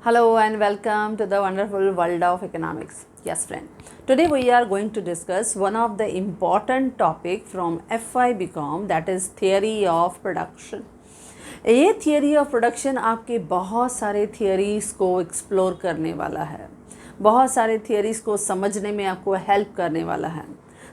Hello and welcome to the wonderful world of economics. Yes friend, today we are going to discuss one of the important topic from FI BCom, that is theory of production. ये theory of production आपके बहुत सारे theories को explore करने वाला है, बहुत सारे theories को समझने में आपको help करने वाला है।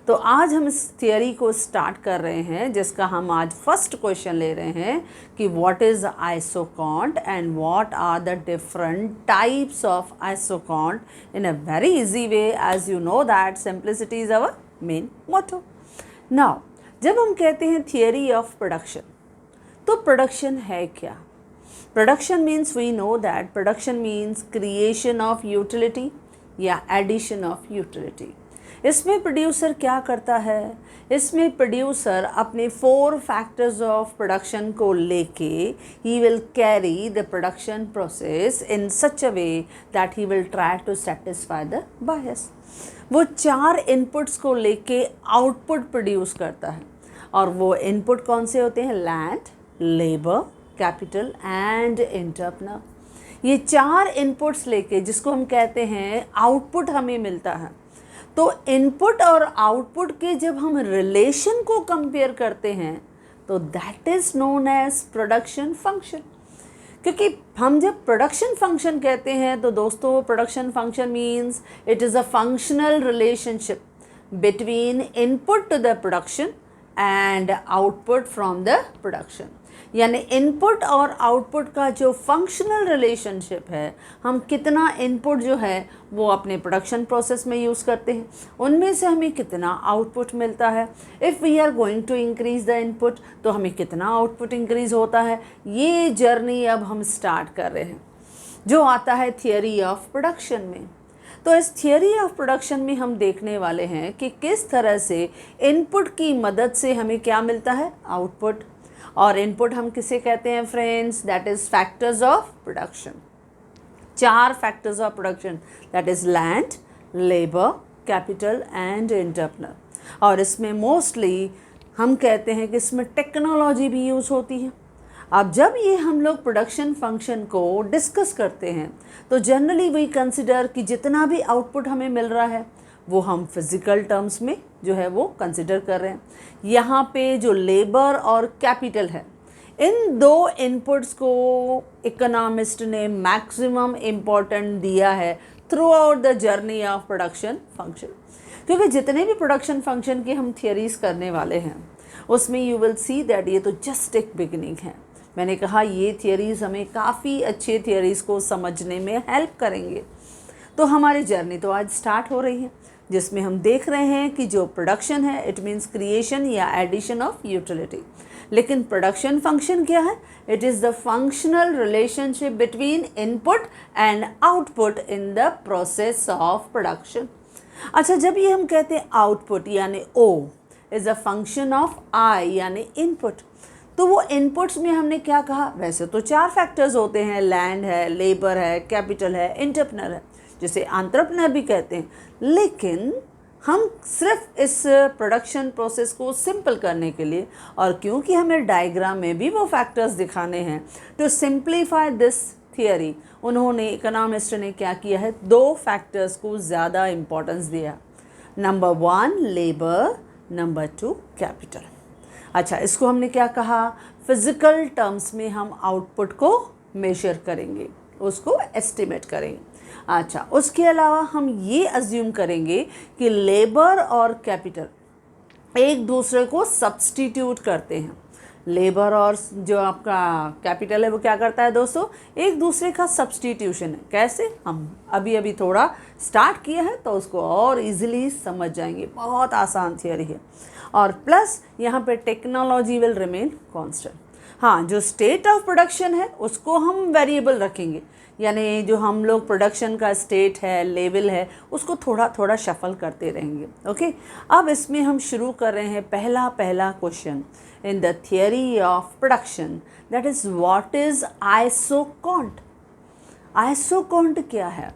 तो आज हम इस थियरी को स्टार्ट कर रहे हैं, जिसका हम आज फर्स्ट क्वेश्चन ले रहे हैं कि what is isoquant and what are the different types of isoquant in a very easy way, as you know that simplicity is our main motto. Now जब हम कहते हैं थियरी ऑफ प्रोडक्शन, तो production है क्या? Production means we know that production means creation of utility या addition of utility. इसमें producer क्या करता है? इसमें प्रोड्यूसर अपने 4 फैक्टर्स ऑफ प्रोडक्शन को लेके he will carry the production process in such a way that he will try to satisfy the buyers. वो 4 इनपुट्स को लेके आउटपुट प्रोड्यूस करता है, और वो इनपुट कौन से होते हैं? Land, labour, capital and entrepreneur. ये 4 इनपुट्स लेके जिसको हम कहते हैं आउटपुट हमें मिलता है। तो इनपुट और आउटपुट के जब हम रिलेशन को कंपेयर करते हैं तो that is known as production function. क्योंकि हम जब प्रोडक्शन फंक्शन कहते हैं तो दोस्तों, production function means it is a functional relationship between input to the production and output from the production. यानी इनपुट और आउटपुट का जो फंक्शनल रिलेशनशिप है, हम कितना इनपुट जो है वो अपने प्रोडक्शन प्रोसेस में यूज़ करते हैं, उनमें से हमें कितना आउटपुट मिलता है। If we are going to increase the input तो हमें कितना आउटपुट इंक्रीज़ होता है। ये जर्नी अब हम स्टार्ट कर रहे हैं, जो आता है थियरी ऑफ प्रोडक्शन में। तो इस थियरी ऑफ प्रोडक्शन में हम देखने वाले हैं कि किस तरह से इनपुट की मदद से हमें क्या मिलता है? आउटपुट। और इनपुट हम किसे कहते हैं friends? That is factors of production. 4 factors of production, that is land, labour, capital and entrepreneur. और इसमें मोस्टली हम कहते हैं कि इसमें टेक्नोलॉजी भी यूज़ होती है। अब जब ये हम लोग प्रोडक्शन फंक्शन को डिस्कस करते हैं तो जनरली वी कंसिडर कि जितना भी आउटपुट हमें मिल रहा है वो हम फिज़िकल टर्म्स में जो है वो कंसिडर कर रहे हैं। यहाँ पे जो लेबर और कैपिटल है, इन 2 इनपुट्स को इकोनॉमिस्ट ने मैक्सिमम इम्पोर्टेंट दिया है through out the journey of production function. क्योंकि जितने भी प्रोडक्शन फंक्शन की हम थियरीज़ करने वाले हैं उसमें यू विल सी दैट ये तो जस्ट एक बिगिनिंग है। मैंने कहा ये थियरीज़ हमें काफ़ी अच्छे थियरीज़ को समझने में हेल्प करेंगे। तो हमारी जर्नी तो आज स्टार्ट हो रही है, जिसमें हम देख रहे हैं कि जो प्रोडक्शन है इट मीन्स क्रिएशन या एडिशन ऑफ यूटिलिटी। लेकिन प्रोडक्शन फंक्शन क्या है? It is the functional relationship between input and output in the process of production. अच्छा, जब ये हम कहते हैं आउटपुट यानी O is a function of I यानी इनपुट, तो वो इनपुट्स में हमने क्या कहा? वैसे तो 4 फैक्टर्स होते हैं, लैंड है, लेबर है, कैपिटल है, एंटरप्रेन्योर है, जिसे एंटरप्रेन्योर भी कहते हैं। लेकिन हम सिर्फ इस प्रोडक्शन प्रोसेस को सिंपल करने के लिए, और क्योंकि हमें डायग्राम में भी वो फैक्टर्स दिखाने हैं, टू सिंप्लीफाई दिस थियरी, उन्होंने इकोनॉमिस्ट ने क्या किया है? 2 फैक्टर्स को ज़्यादा इम्पोर्टेंस दिया। Number 1 labour, number 2 capital. अच्छा, इसको हमने क्या कहा? फिज़िकल टर्म्स में हम आउटपुट को मेजर करेंगे, उसको एस्टिमेट करेंगे। अच्छा, उसके अलावा हम ये अज्यूम करेंगे कि लेबर और कैपिटल एक दूसरे को सब्स्टिट्यूट करते हैं। लेबर और जो आपका कैपिटल है वो क्या करता है दोस्तों? एक दूसरे का सब्स्टिट्यूशन है। कैसे? हम अभी थोड़ा स्टार्ट किया है तो उसको और इजीली समझ जाएंगे। बहुत आसान थियरी है। और प्लस यहाँ पे टेक्नोलॉजी विल रिमेन कांस्टेंट। हाँ, जो स्टेट ऑफ प्रोडक्शन है उसको हम वेरिएबल रखेंगे, यानी जो हम लोग प्रोडक्शन का स्टेट है, लेवल है, उसको थोड़ा थोड़ा शफल करते रहेंगे। ओके, अब इसमें हम शुरू कर रहे हैं पहला question in the theory of production, that is what is isoquant. Isoquant क्या है?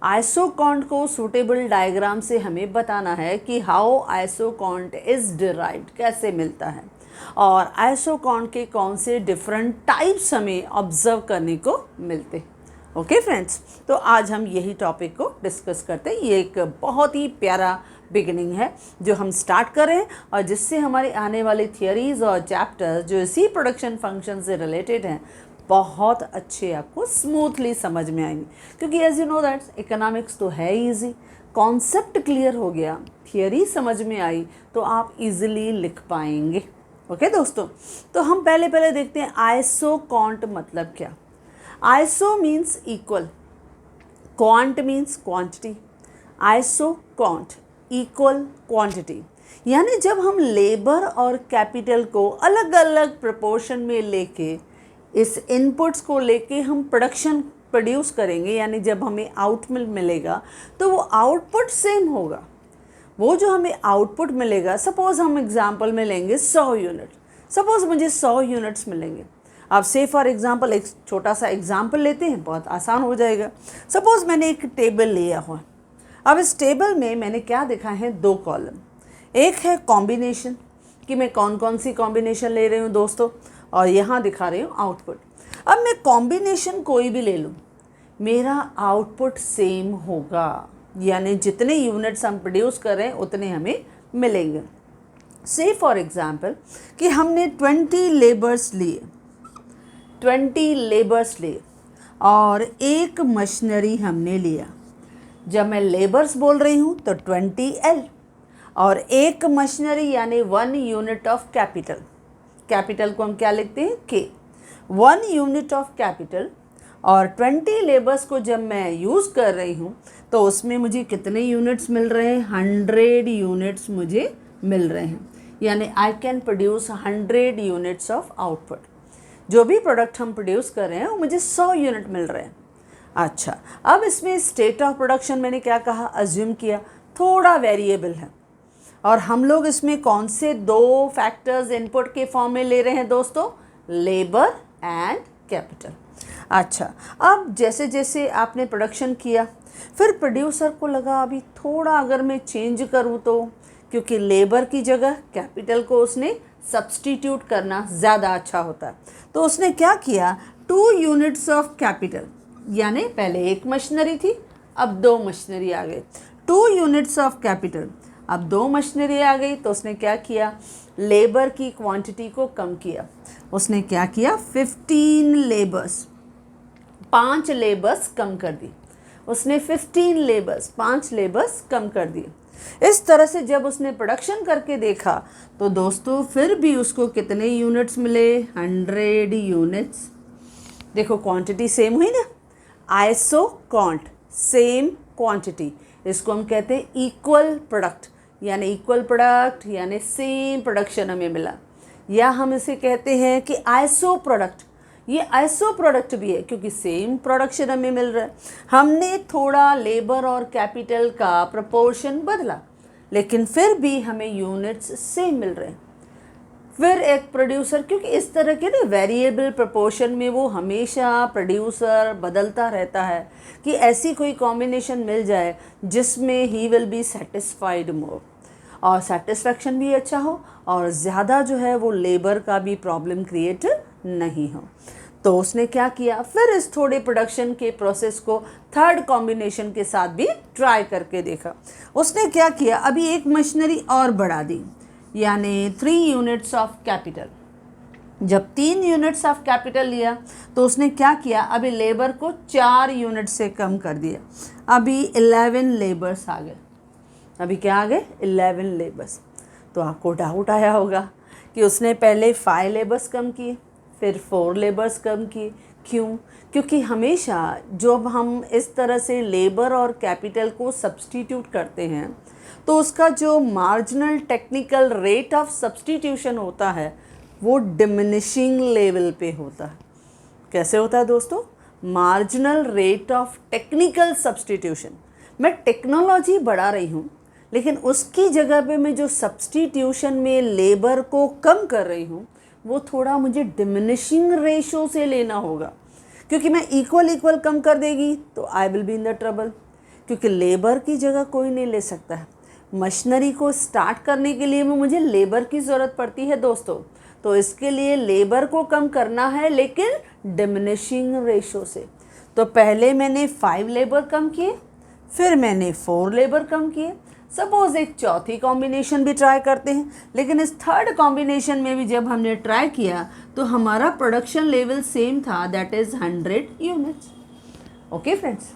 आइसोकॉन्ट को सूटेबल डायग्राम से हमें बताना है कि हाउ आइसोकॉन्ट इज़ डिराइव्ड, कैसे मिलता है, और आइसोकॉन्ट के कौन से डिफरेंट टाइप्स हमें ऑब्जर्व करने को मिलते हैं। ओके फ्रेंड्स, तो आज हम यही टॉपिक को डिस्कस करते हैं। ये एक बहुत ही प्यारा बिगिनिंग है जो हम स्टार्ट कर रहे हैं और जिससे हमारी आने वाली थियरीज और चैप्टर्स जो इसी प्रोडक्शन फंक्शन से रिलेटेड हैं बहुत अच्छे आपको स्मूथली समझ में आएंगे। क्योंकि as you know that economics तो है इजी, कॉन्सेप्ट क्लियर हो गया, थियरी समझ में आई तो आप इजीली लिख पाएंगे। ओके दोस्तों, तो हम पहले देखते हैं आइसो क्वांट मतलब क्या। Iso means equal, quant means quantity, iso quant equal quantity. यानी जब हम लेबर और कैपिटल को अलग अलग प्रोपोर्शन में लेके इस इनपुट्स को लेके हम प्रोड्यूस करेंगे, यानी जब हमें आउटपुट मिलेगा तो वो आउटपुट सेम होगा। वो जो हमें आउटपुट मिलेगा, सपोज़ हम एग्जांपल में लेंगे 100 यूनिट, सपोज़ मुझे 100 यूनिट्स मिलेंगे। अब से फॉर एग्जांपल एक छोटा सा एग्जांपल लेते हैं, बहुत आसान हो जाएगा। सपोज़ मैंने एक टेबल लिया हुआ, अब इस टेबल में मैंने क्या देखा है, 2 कॉलम। एक है कॉम्बिनेशन कि मैं कौन कौन सी कॉम्बिनेशन ले रही हूँ दोस्तों, और यहाँ दिखा रही हूँ आउटपुट। अब मैं कॉम्बिनेशन कोई भी ले लूँ, मेरा आउटपुट सेम होगा, यानी जितने यूनिट्स हम प्रोड्यूस कर रहे हैं उतने हमें मिलेंगे। से फॉर एग्जांपल कि हमने 20 लेबर्स लिए, 20 लेबर्स लिए और एक मशीनरी हमने लिया। जब मैं लेबर्स बोल रही हूँ तो 20L और एक मशीनरी यानी 1 यूनिट ऑफ कैपिटल। कैपिटल को हम क्या लिखते हैं, K। 1 यूनिट ऑफ कैपिटल और 20 लेबर्स को जब मैं यूज़ कर रही हूँ तो उसमें मुझे कितने यूनिट्स मिल रहे हैं, 100 यूनिट्स मुझे मिल रहे हैं। यानी I can produce 100 units of output. जो भी प्रोडक्ट हम प्रोड्यूस कर रहे हैं वो मुझे 100 यूनिट मिल रहे हैं। अच्छा, अब इसमें स्टेट ऑफ प्रोडक्शन मैंने क्या कहा, अज्यूम किया, थोड़ा वेरिएबल है। और हम लोग इसमें कौन से 2 फैक्टर्स इनपुट के फॉर्म में ले रहे हैं दोस्तों, लेबर एंड कैपिटल। अच्छा, अब जैसे जैसे आपने प्रोडक्शन किया, फिर प्रोड्यूसर को लगा अभी थोड़ा अगर मैं चेंज करूँ तो, क्योंकि लेबर की जगह कैपिटल को उसने सब्स्टिट्यूट करना ज़्यादा अच्छा होता है, तो उसने क्या किया, 2 यूनिट्स ऑफ कैपिटल, यानी पहले एक मशीनरी थी अब 2 मशीनरी आ गए। 2 यूनिट्स ऑफ कैपिटल, अब 2 मशीनरी आ गई, तो उसने क्या किया, लेबर की क्वांटिटी को कम किया। उसने क्या किया, 15 लेबर्स, 5 लेबर्स कम कर दी। उसने 15 लेबर्स, 5 लेबर्स कम कर दिए। इस तरह से जब उसने प्रोडक्शन करके देखा तो दोस्तों फिर भी उसको कितने यूनिट्स मिले, 100 यूनिट्स। देखो क्वांटिटी सेम हुई ना, आइसो क्वांट, सेम क्वांटिटी, इसको हम कहते हैं इक्वल प्रोडक्ट, यानी इक्वल प्रोडक्ट यानी सेम प्रोडक्शन हमें मिला। या हम इसे कहते हैं कि आइसो प्रोडक्ट, ये आइसो प्रोडक्ट भी है क्योंकि सेम प्रोडक्शन हमें मिल रहा है। हमने थोड़ा लेबर और कैपिटल का प्रोपोर्शन बदला लेकिन फिर भी हमें यूनिट्स सेम मिल रहे हैं। फिर एक प्रोड्यूसर, क्योंकि इस तरह के ना वेरिएबल प्रोपोर्शन में वो हमेशा प्रोड्यूसर बदलता रहता है कि ऐसी कोई कॉम्बिनेशन मिल जाए जिसमें ही विल बी सेटिस्फाइड मोर, और सेटिस्फैक्शन भी अच्छा हो और ज़्यादा जो है वो लेबर का भी प्रॉब्लम क्रिएट नहीं हो। तो उसने क्या किया, फिर इस थोड़े प्रोडक्शन के प्रोसेस को 3rd कॉम्बिनेशन के साथ भी ट्राई करके देखा। उसने क्या किया, अभी एक मशीनरी और बढ़ा दी, यानी 3 यूनिट्स ऑफ कैपिटल। जब 3 यूनिट्स ऑफ कैपिटल लिया तो उसने क्या किया, अभी लेबर को 4 यूनिट से कम कर दिया, अभी 11 लेबर्स आ गए। अभी क्या आ गए, 11 लेबर्स। तो आपको डाउट आया होगा कि उसने पहले 5 लेबर्स कम किए फिर 4 लेबर्स कम किए, क्यों? क्योंकि हमेशा जब हम इस तरह से लेबर और कैपिटल को सब्स्टिट्यूट करते हैं तो उसका जो marginal technical rate of substitution होता है वो डिमिनिशिंग लेवल पे होता है। कैसे होता है दोस्तों, marginal rate of technical substitution, मैं टेक्नोलॉजी बढ़ा रही हूँ लेकिन उसकी जगह पे मैं जो सब्स्टिट्यूशन में लेबर को कम कर रही हूँ वो थोड़ा मुझे डिमिनिशिंग रेशो से लेना होगा, क्योंकि मैं इक्वल कम कर देगी तो I will be in the trouble, क्योंकि लेबर की जगह कोई नहीं ले सकता है। मशीनरी को स्टार्ट करने के लिए भी मुझे लेबर की ज़रूरत पड़ती है दोस्तों, तो इसके लिए लेबर को कम करना है लेकिन डिमिनिशिंग रेशो से। तो पहले मैंने 5 लेबर कम किए, फिर मैंने 4 लेबर कम किए। सपोज एक चौथी कॉम्बिनेशन भी ट्राई करते हैं, लेकिन इस थर्ड कॉम्बिनेशन में भी जब हमने ट्राई किया तो हमारा प्रोडक्शन लेवल सेम था, that is 100 units. Okay friends,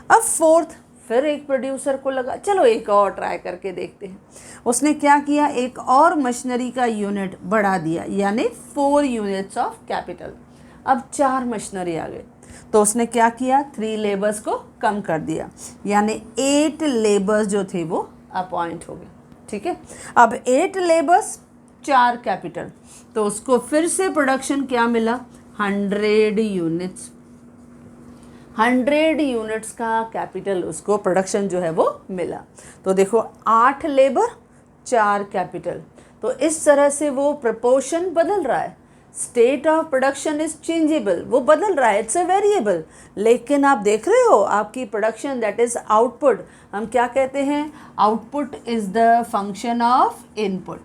अब फोर्थ फिर एक प्रोड्यूसर को लगा चलो एक और ट्राई करके देखते हैं। उसने क्या किया, एक और मशीनरी का यूनिट बढ़ा दिया, यानी 4 यूनिट्स ऑफ कैपिटल। अब 4 मशीनरी आ गए, तो उसने क्या किया, 3 लेबर्स को कम कर दिया, यानी 8 लेबर्स जो थे वो अपॉइंट हो गए। ठीक है, अब 8 लेबर्स 4 कैपिटल, तो उसको फिर से प्रोडक्शन क्या मिला, 100 यूनिट्स। 100 यूनिट्स का कैपिटल उसको प्रोडक्शन जो है वो मिला। तो देखो 8 लेबर 4 कैपिटल, तो इस तरह से वो प्रपोर्शन बदल रहा है। State of production is changeable, वो बदल रहा है, इट्स अ वेरिएबल। लेकिन आप देख रहे हो आपकी प्रोडक्शन दैट इज आउटपुट, हम क्या कहते हैं, output is the function of input.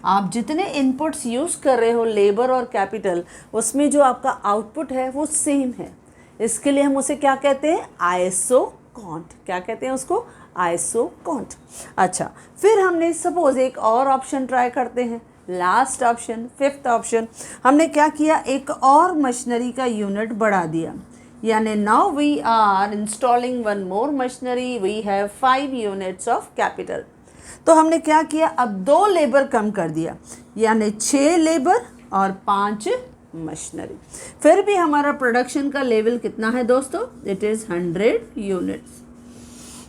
आप जितने इनपुट्स यूज़ कर रहे हो लेबर और कैपिटल, उसमें जो आपका आउटपुट है वो सेम है। इसके लिए हम उसे क्या कहते हैं, आईएसओ काउंट। क्या कहते हैं उसको, आईएसओ काउंट। अच्छा, फिर हमने सपोज एक और ऑप्शन ट्राई करते हैं, लास्ट ऑप्शन, 5th ऑप्शन। हमने क्या किया, एक और मशीनरी का यूनिट बढ़ा दिया, यानी now we are installing 1 more machinery, we have 5 units of capital. तो हमने क्या किया, अब 2 लेबर कम कर दिया, यानी 6 लेबर और 5 मशीनरी। फिर भी हमारा प्रोडक्शन का लेवल कितना है दोस्तों, इट इज़ 100 यूनिट्स।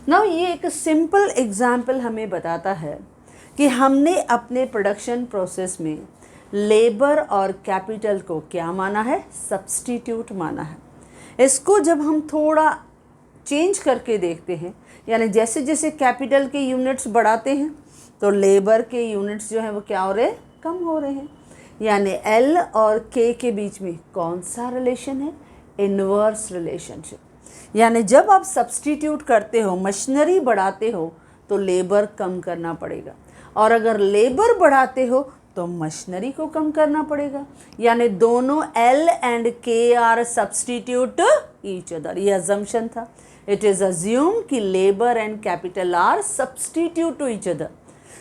नाउ ये एक सिंपल एग्जाम्पल हमें बताता है कि हमने अपने प्रोडक्शन प्रोसेस में लेबर और कैपिटल को क्या माना है, सब्स्टिट्यूट माना है। इसको जब हम थोड़ा चेंज करके देखते हैं, यानी जैसे जैसे कैपिटल के यूनिट्स बढ़ाते हैं तो लेबर के यूनिट्स जो हैं वो क्या हो रहे हैं, कम हो रहे हैं। यानी L और K के बीच में कौन सा रिलेशन है, इन्वर्स रिलेशनशिप। यानी जब आप सब्स्टिट्यूट करते हो, मशीनरी बढ़ाते हो तो लेबर कम करना पड़ेगा, और अगर लेबर बढ़ाते हो तो मशीनरी को कम करना पड़ेगा। यानी दोनों L and K are substitute each other, ये अजम्पशन था। इट इज़ अज्यूम कि labour and capital are substitute to each other.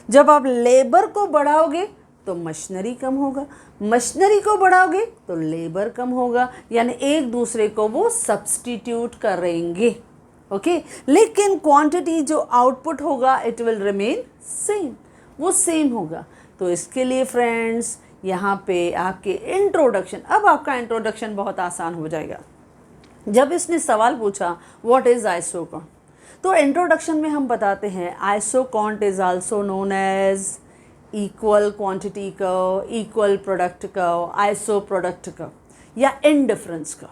जब आप लेबर को बढ़ाओगे तो मशीनरी कम होगा, मशीनरी को बढ़ाओगे तो लेबर कम होगा, यानी एक दूसरे को वो सब्स्टिट्यूट करेंगे। ओके, लेकिन क्वांटिटी जो आउटपुट होगा इट विल रिमेन सेम, वो सेम होगा। तो इसके लिए फ्रेंड्स यहाँ पे आपके इंट्रोडक्शन, अब आपका इंट्रोडक्शन बहुत आसान हो जाएगा। जब इसने सवाल पूछा व्हाट इज़ आईएसओ काउंट, तो इंट्रोडक्शन में हम बताते हैं isoquant is also known as equal quantity curve, equal product curve, iso product curve या इंडिफरेंस कर्व,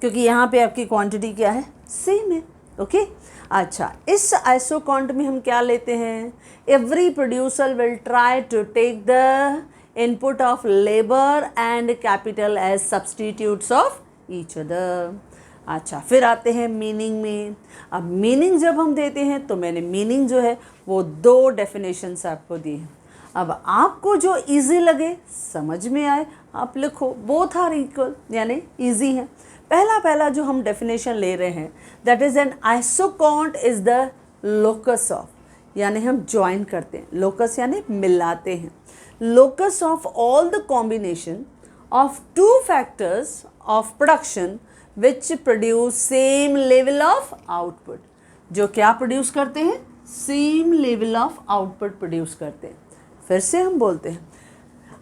क्योंकि यहाँ पे आपकी क्वांटिटी क्या है, सेम है। ओके, अच्छा, इस आईएसओ काउंट में हम क्या लेते हैं, every producer will try to take the input of labour and capital as substitutes of each other. अच्छा, फिर आते हैं मीनिंग में। अब मीनिंग जब हम देते हैं तो मैंने मीनिंग जो है वो 2 डेफिनेशंस आपको दी हैं। अब आपको जो इजी लगे, समझ में आए, आप लिखो, बोथ आर इक्वल, यानी इजी है। पहला जो हम डेफिनेशन ले रहे हैं, that is an ISO count is the locus of, यानी हम ज्वाइन करते हैं, लोकस यानी मिलाते हैं, locus of all the combination of 2 factors of production which produce same level of output. जो क्या प्रोड्यूस करते हैं, same level of output produce करते हैं। फिर से हम बोलते हैं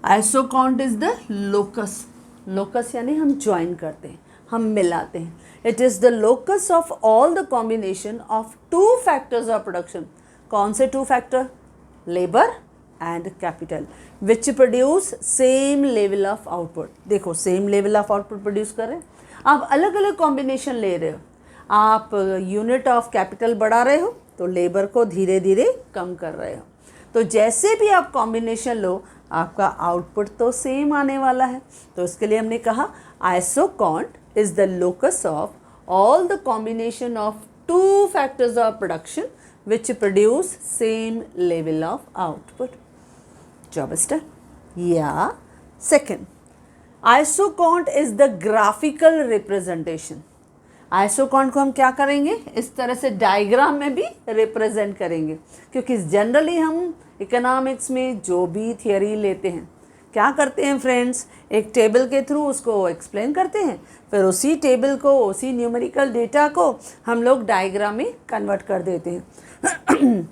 ISO count is the locus, locus यानी हम ज्वाइन करते हैं, हम मिलाते हैं। It is the locus of all the combination of 2 factors of production. कौन से 2 factor, labour and capital, which produce same level of output. देखो same level of output produce कर रहे हैं। आप अलग अलग कॉम्बिनेशन ले रहे हो, आप यूनिट ऑफ कैपिटल बढ़ा रहे हो तो लेबर को धीरे धीरे कम कर रहे हो। तो जैसे भी आप कॉम्बिनेशन लो, आपका आउटपुट तो सेम आने वाला है। तो इसके लिए हमने कहा isoquant is the locus of all the combination of 2 factors of production which produce same level of output. जॉब स्टार या second, isoquant is the graphical representation. Isoquant को हम क्या करेंगे, इस तरह से डायग्राम में भी रिप्रेजेंट करेंगे, क्योंकि जनरली हम इकोनॉमिक्स में जो भी थियोरी लेते हैं क्या करते हैं फ्रेंड्स, एक टेबल के थ्रू उसको एक्सप्लेन करते हैं, फिर उसी टेबल को, उसी न्यूमेरिकल डेटा को हम लोग डायग्राम में कन्वर्ट कर देते हैं।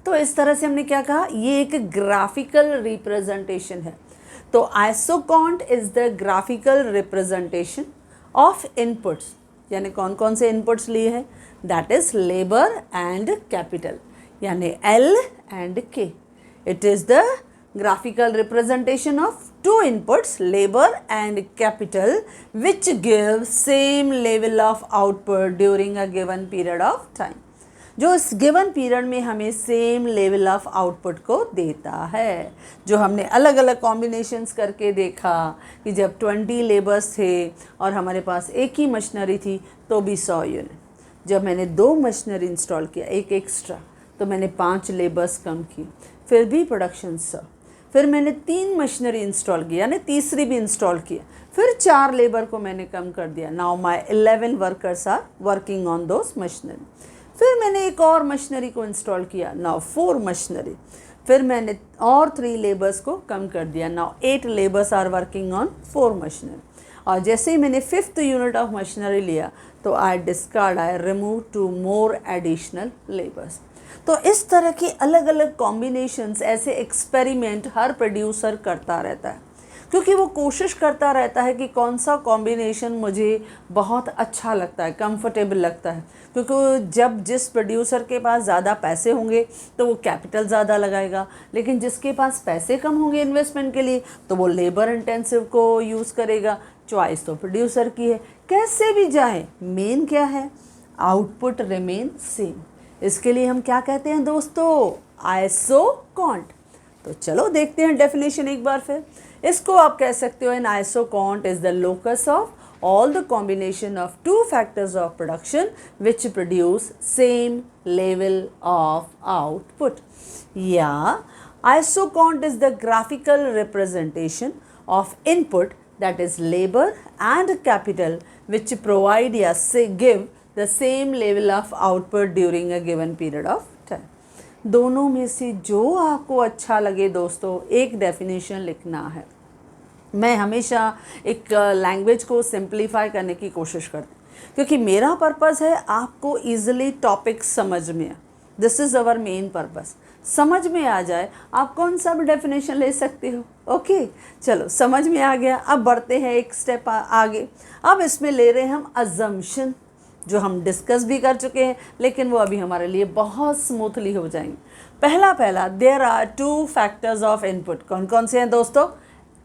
तो इस तरह से हमने क्या कहा, ये एक ग्राफिकल रिप्रेजेंटेशन है। तो isoquant is the graphical representation of inputs, यानी कौन कौन से इनपुट्स लिए हैं, that is labour and capital, यानी L and K. It is the graphical representation of two inputs, labor and capital, which give same level of output during a given period of time. जो इस given period में हमें same level of output को देता है, जो हमने अलग अलग कॉम्बिनेशंस करके देखा कि जब 20 लेबर्स थे और हमारे पास एक ही मशीनरी थी तो भी 100 यूनिट, जब मैंने 2 मशीनरी इंस्टॉल किया एक एक्स्ट्रा तो मैंने 5 लेबर्स कम की, फिर भी प्रोडक्शन 100, फिर मैंने 3 मशीनरी इंस्टॉल किया, यानी तीसरी भी इंस्टॉल किया, फिर 4 लेबर को मैंने कम कर दिया, now my 11 workers are working on those machinery, फिर मैंने एक और मशीनरी को इंस्टॉल किया, नाउ 4 मशीनरी, फिर मैंने और 3 लेबर्स को कम कर दिया, now 8 labours are working on 4 machinery, और जैसे ही मैंने 5th यूनिट ऑफ मशीनरी लिया तो I remove 2 more additional labours. तो इस तरह की अलग अलग कॉम्बिनेशंस, ऐसे एक्सपेरिमेंट हर प्रोड्यूसर करता रहता है, क्योंकि वो कोशिश करता रहता है कि कौन सा कॉम्बिनेशन मुझे बहुत अच्छा लगता है, कंफर्टेबल लगता है, क्योंकि जब जिस प्रोड्यूसर के पास ज़्यादा पैसे होंगे तो वो कैपिटल ज़्यादा लगाएगा, लेकिन जिसके पास पैसे कम होंगे इन्वेस्टमेंट के लिए तो वो लेबर इंटेंसिव को यूज़ करेगा। चॉइस तो प्रोड्यूसर की है, कैसे भी जाए मेन क्या है, आउटपुट रिमेन सेम। इसके लिए हम क्या कहते हैं दोस्तों, आइसोकॉन्ट। तो चलो देखते हैं डेफिनेशन एक बार फिर। इसको आप कह सकते हो, an isoquant is the locus of all the combination of two factors of production which produce same level of output. Yeah, isocont is the graphical representation of input, that is labor and capital, which provide या give the same level of output during a given period of time. दोनों में से जो आपको अच्छा लगे दोस्तों, एक डेफिनेशन लिखना है। मैं हमेशा एक लैंग्वेज को सिंप्लीफाई करने की कोशिश करती हूँ, क्योंकि मेरा पर्पस है आपको ईजिली टॉपिक समझ में आए। This is our main purpose, समझ में आ जाए, आप कौन सा भी डेफिनेशन ले सकते हो। ओके, चलो समझ में आ गया। अब बढ़ते हैं एक स्टेप आगे। अब इसमें ले रहे हैं हम अजम्पशन, जो हम डिस्कस भी कर चुके हैं, लेकिन वो अभी हमारे लिए बहुत स्मूथली हो जाएंगे। पहला there are 2 factors of input. कौन कौन से हैं दोस्तों,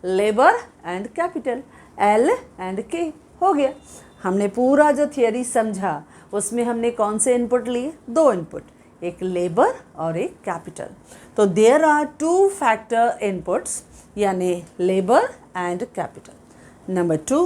labour and capital, L and K। हो गया, हमने पूरा जो थियरी समझा उसमें हमने कौन से इनपुट लिए, 2 इनपुट, एक लेबर और एक कैपिटल। तो देयर आर 2 फैक्टर इनपुट्स, यानी labour and capital. Number 2,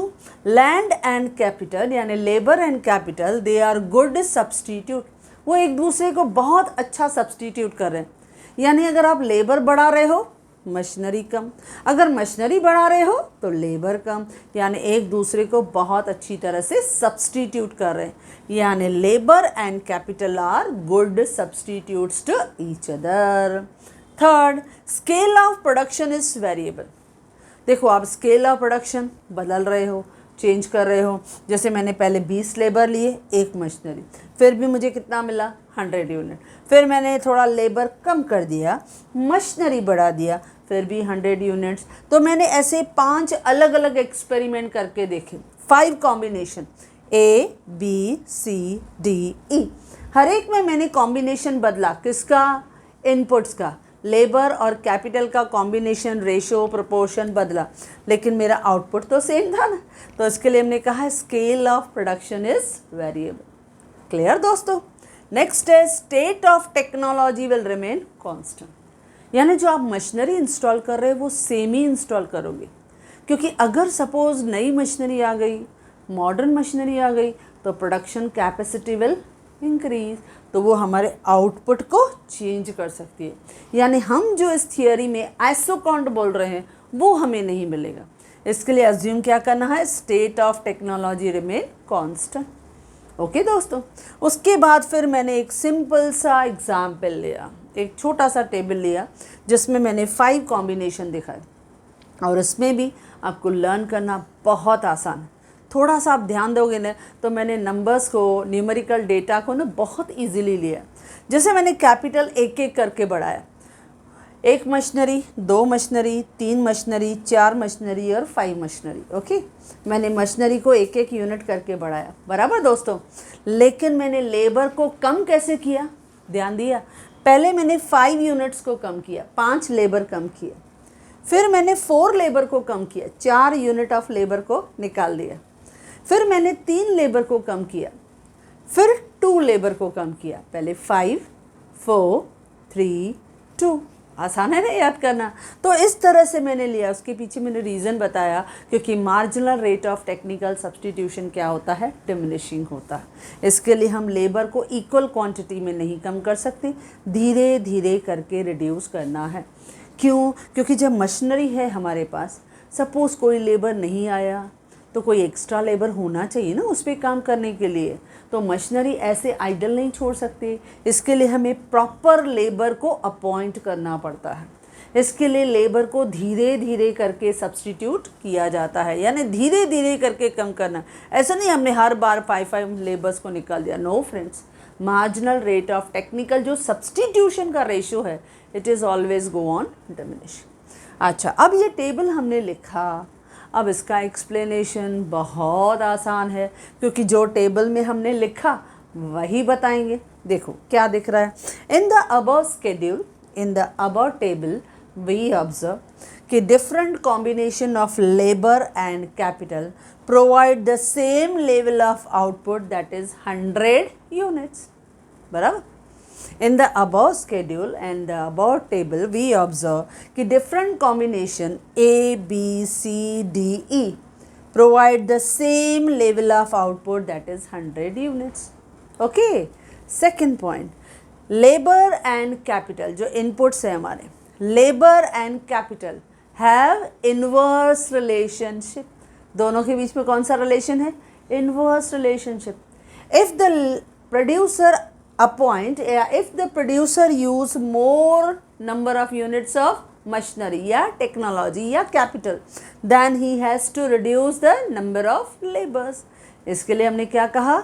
land and capital, यानी labour and capital they are good substitute. वो एक दूसरे को बहुत अच्छा सब्सटीट्यूट कर रहे हैं, यानी अगर आप लेबर बढ़ा रहे हो मशीनरी कम, अगर मशीनरी बढ़ा रहे हो तो लेबर कम, यानी एक दूसरे को बहुत अच्छी तरह से सब्सटीट्यूट कर रहे हैं, यानी labour and capital are good substitutes to each other. Third, scale of production is variable. देखो, आप स्केल ऑफ प्रोडक्शन बदल रहे हो, चेंज कर रहे हो। जैसे मैंने पहले 20 लेबर लिए, एक मशीनरी, फिर भी मुझे कितना मिला, 100 यूनिट। फिर मैंने थोड़ा लेबर कम कर दिया, मशीनरी बढ़ा दिया, फिर भी 100 यूनिट्स। तो मैंने ऐसे 5 अलग अलग एक्सपेरिमेंट करके देखे, 5 combination, A, B, C, D, E। हर एक में मैंने कॉम्बिनेशन बदला, किसका, इनपुट्स का, लेबर और कैपिटल का कॉम्बिनेशन, रेशो, प्रोपोर्शन बदला, लेकिन मेरा आउटपुट तो सेम था ना। तो इसके लिए हमने कहा scale of production is variable. Clear दोस्तों। नेक्स्ट है state of technology will remain constant, यानी जो आप मशीनरी इंस्टॉल कर रहे हो वो सेम ही इंस्टॉल करोगे, क्योंकि अगर सपोज नई मशीनरी आ गई, मॉडर्न मशीनरी आ गई, तो प्रोडक्शन कैपेसिटी विल इंक्रीज, तो वो हमारे आउटपुट को चेंज कर सकती है। यानी हम जो इस थियरी में आइसोकॉन्ट बोल रहे हैं वो हमें नहीं मिलेगा। इसके लिए अज्यूम क्या करना है, state of technology remain constant. Okay दोस्तों, उसके बाद फिर मैंने एक सिंपल सा एग्जाम्पल लिया, एक छोटा सा टेबल लिया जिसमें मैंने 5 कॉम्बिनेशन दिखाए, और इसमें भी आपको लर्न करना बहुत आसान है। थोड़ा सा आप ध्यान दोगे ना तो मैंने नंबर्स को, न्यूमेरिकल डेटा को ना बहुत इजीली लिया। जैसे मैंने कैपिटल एक एक करके बढ़ाया, 1 मशीनरी, 2 मशीनरी, 3 मशीनरी, 4 मशीनरी और 5 मशीनरी। ओके, मैंने मशीनरी को एक एक यूनिट करके बढ़ाया, बराबर दोस्तों। लेकिन मैंने लेबर को कम कैसे किया, ध्यान दिया? पहले मैंने 5 यूनिट्स को कम किया, 5 लेबर कम किए। फिर मैंने 4 लेबर को कम किया, 4 यूनिट ऑफ लेबर को निकाल दिया। फिर मैंने 3 लेबर को कम किया, फिर 2 लेबर को कम किया। पहले 5, 4, 3, 2। आसान है ना याद करना? तो इस तरह से मैंने लिया। उसके पीछे मैंने रीज़न बताया, क्योंकि marginal rate of technical substitution क्या होता है, डिमिनिशिंग होता है। इसके लिए हम लेबर को इक्वल क्वांटिटी में नहीं कम कर सकते, धीरे धीरे करके रिड्यूस करना है। क्यों? क्योंकि जब मशीनरी है हमारे पास, सपोज़ कोई लेबर नहीं आया तो कोई एक्स्ट्रा लेबर होना चाहिए ना उस पर काम करने के लिए। तो मशीनरी ऐसे आइडल नहीं छोड़ सकते, इसके लिए हमें प्रॉपर लेबर को अपॉइंट करना पड़ता है। इसके लिए लेबर को धीरे धीरे करके सब्सटीट्यूट किया जाता है, यानी धीरे धीरे करके कम करना। ऐसा नहीं हमने हर बार 5 लेबर्स को निकाल दिया। No friends, marginal rate of technical जो सब्सटीट्यूशन का रेशियो है, it is always go on diminishing. अच्छा, अब ये टेबल हमने लिखा, अब इसका एक्सप्लेनेशन बहुत आसान है, क्योंकि जो टेबल में हमने लिखा वही बताएंगे। देखो क्या दिख रहा है, in the above schedule, in the above table we observe कि different combination of labour and capital provide the same level of output, that is 100 units. बराबर? In the above schedule and the above table, we observe कि different combination A, B, C, D, E provide the same level of output, that is 100 units. Okay. Second point, labor and capital जो inputs है हमारे, labor and capital have inverse relationship. दोनों के बीच में कौन सा relation है? Inverse relationship. If the producer appoint, if the producer use more number of units of machinery या technology या capital, then he has to reduce the number of labors. इसके लिए हमने क्या कहा?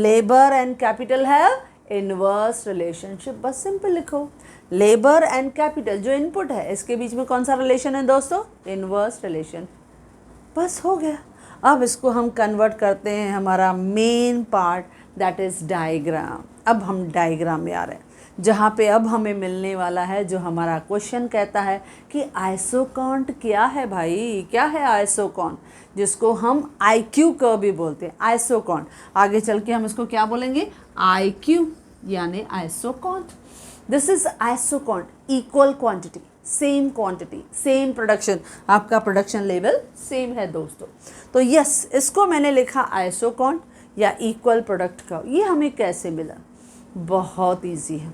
labor and capital have inverse relationship. बस simple लिखो, labor and capital जो input है इसके बीच में कौन सा relation है दोस्तों? inverse relation. बस हो गया। अब इसको हम कन्वर्ट करते हैं हमारा main part, that is diagram. अब हम डायग्राम में आ रहे हैं, जहाँ पे अब हमें मिलने वाला है जो हमारा क्वेश्चन कहता है कि आइसोकॉन्ट क्या है भाई, क्या है आइसोकॉन्ट, जिसको हम आईक्यू कर्व भी बोलते हैं। आइसोकॉन्ट आगे चल के हम इसको क्या बोलेंगे? आईक्यू यानी isoquant. This is isoquant, equal quantity, same quantity, same production, आपका प्रोडक्शन लेवल सेम है दोस्तों। तो यस, इसको मैंने लिखा आइसोकॉन्ट या इक्वल प्रोडक्ट का। ये हमें कैसे मिला? बहुत इजी है।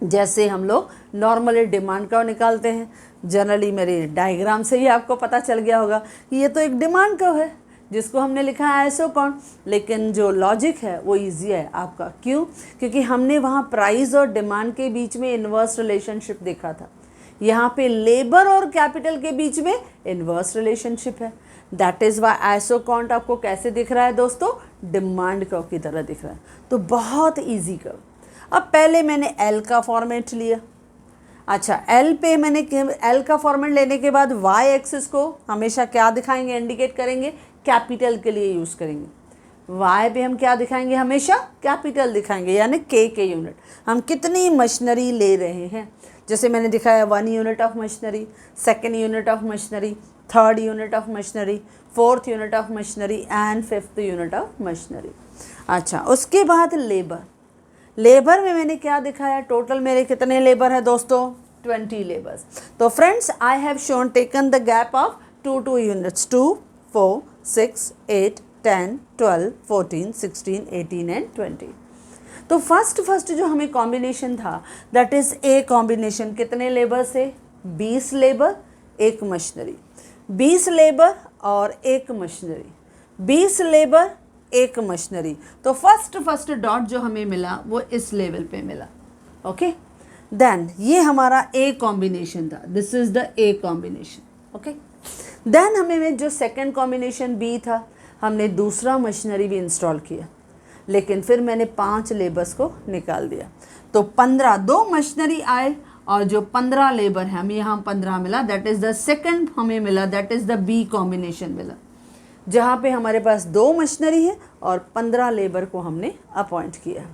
जैसे हम लोग नॉर्मली डिमांड कर्व निकालते हैं, जनरली मेरे डायग्राम से ही आपको पता चल गया होगा कि ये तो एक डिमांड कर्व है जिसको हमने लिखा है आइसोकॉन्ट, लेकिन जो लॉजिक है वो इजी है आपका। क्यों? क्योंकि हमने वहाँ प्राइस और डिमांड के बीच में इन्वर्स रिलेशनशिप देखा था, यहाँ पे लेबर और कैपिटल के बीच में इन्वर्स रिलेशनशिप है। दैट इज़ वाई आइसोकॉन्ट आपको कैसे दिख रहा है दोस्तों? डिमांड कर्व की तरह दिख रहा है। तो बहुत इजी कर्व। अब पहले मैंने एल का फॉर्मेट लिया। अच्छा, एल पे मैंने एल का फॉर्मेट लेने के बाद वाई एक्सिस को हमेशा क्या दिखाएंगे, इंडिकेट करेंगे? कैपिटल के लिए यूज़ करेंगे। वाई पे हम क्या दिखाएंगे? हमेशा कैपिटल दिखाएंगे, यानी के यूनिट, हम कितनी मशीनरी ले रहे हैं। जैसे मैंने दिखाया 1 unit of machinery, 2nd unit of machinery, 3rd unit of machinery, 4th unit of machinery and 5th unit of machinery. अच्छा, उसके बाद लेबर। लेबर में मैंने क्या दिखाया? टोटल मेरे कितने लेबर है दोस्तों? 20 लेबर्स। तो friends, I have shown taken the gap of 2 units, 2, 4, 6, 8, 10, 12, 14, 16, 18 and 20। तो फर्स्ट जो हमें कॉम्बिनेशन था, दैट इज़ ए कॉम्बिनेशन। कितने लेबर से? 20 लेबर, 1 मशीनरी। 20 लेबर और 1 मशीनरी, 20 लेबर एक मशीनरी। तो फर्स्ट डॉट जो हमें मिला वो इस लेवल पे मिला। ओके, देन ये हमारा ए कॉम्बिनेशन था, this is the A combination. Okay, then हमें जो सेकेंड कॉम्बिनेशन बी था, हमने दूसरा मशीनरी भी इंस्टॉल किया, लेकिन फिर मैंने 5 लेबर्स को निकाल दिया। तो 15 दो मशीनरी आए और जो 15 लेबर है हमें यहाँ 15 मिला, दैट इज़ द सेकंड हमें मिला, that is the B combination मिला, जहाँ पे हमारे पास 2 मशीनरी है और 15 लेबर को हमने अपॉइंट किया।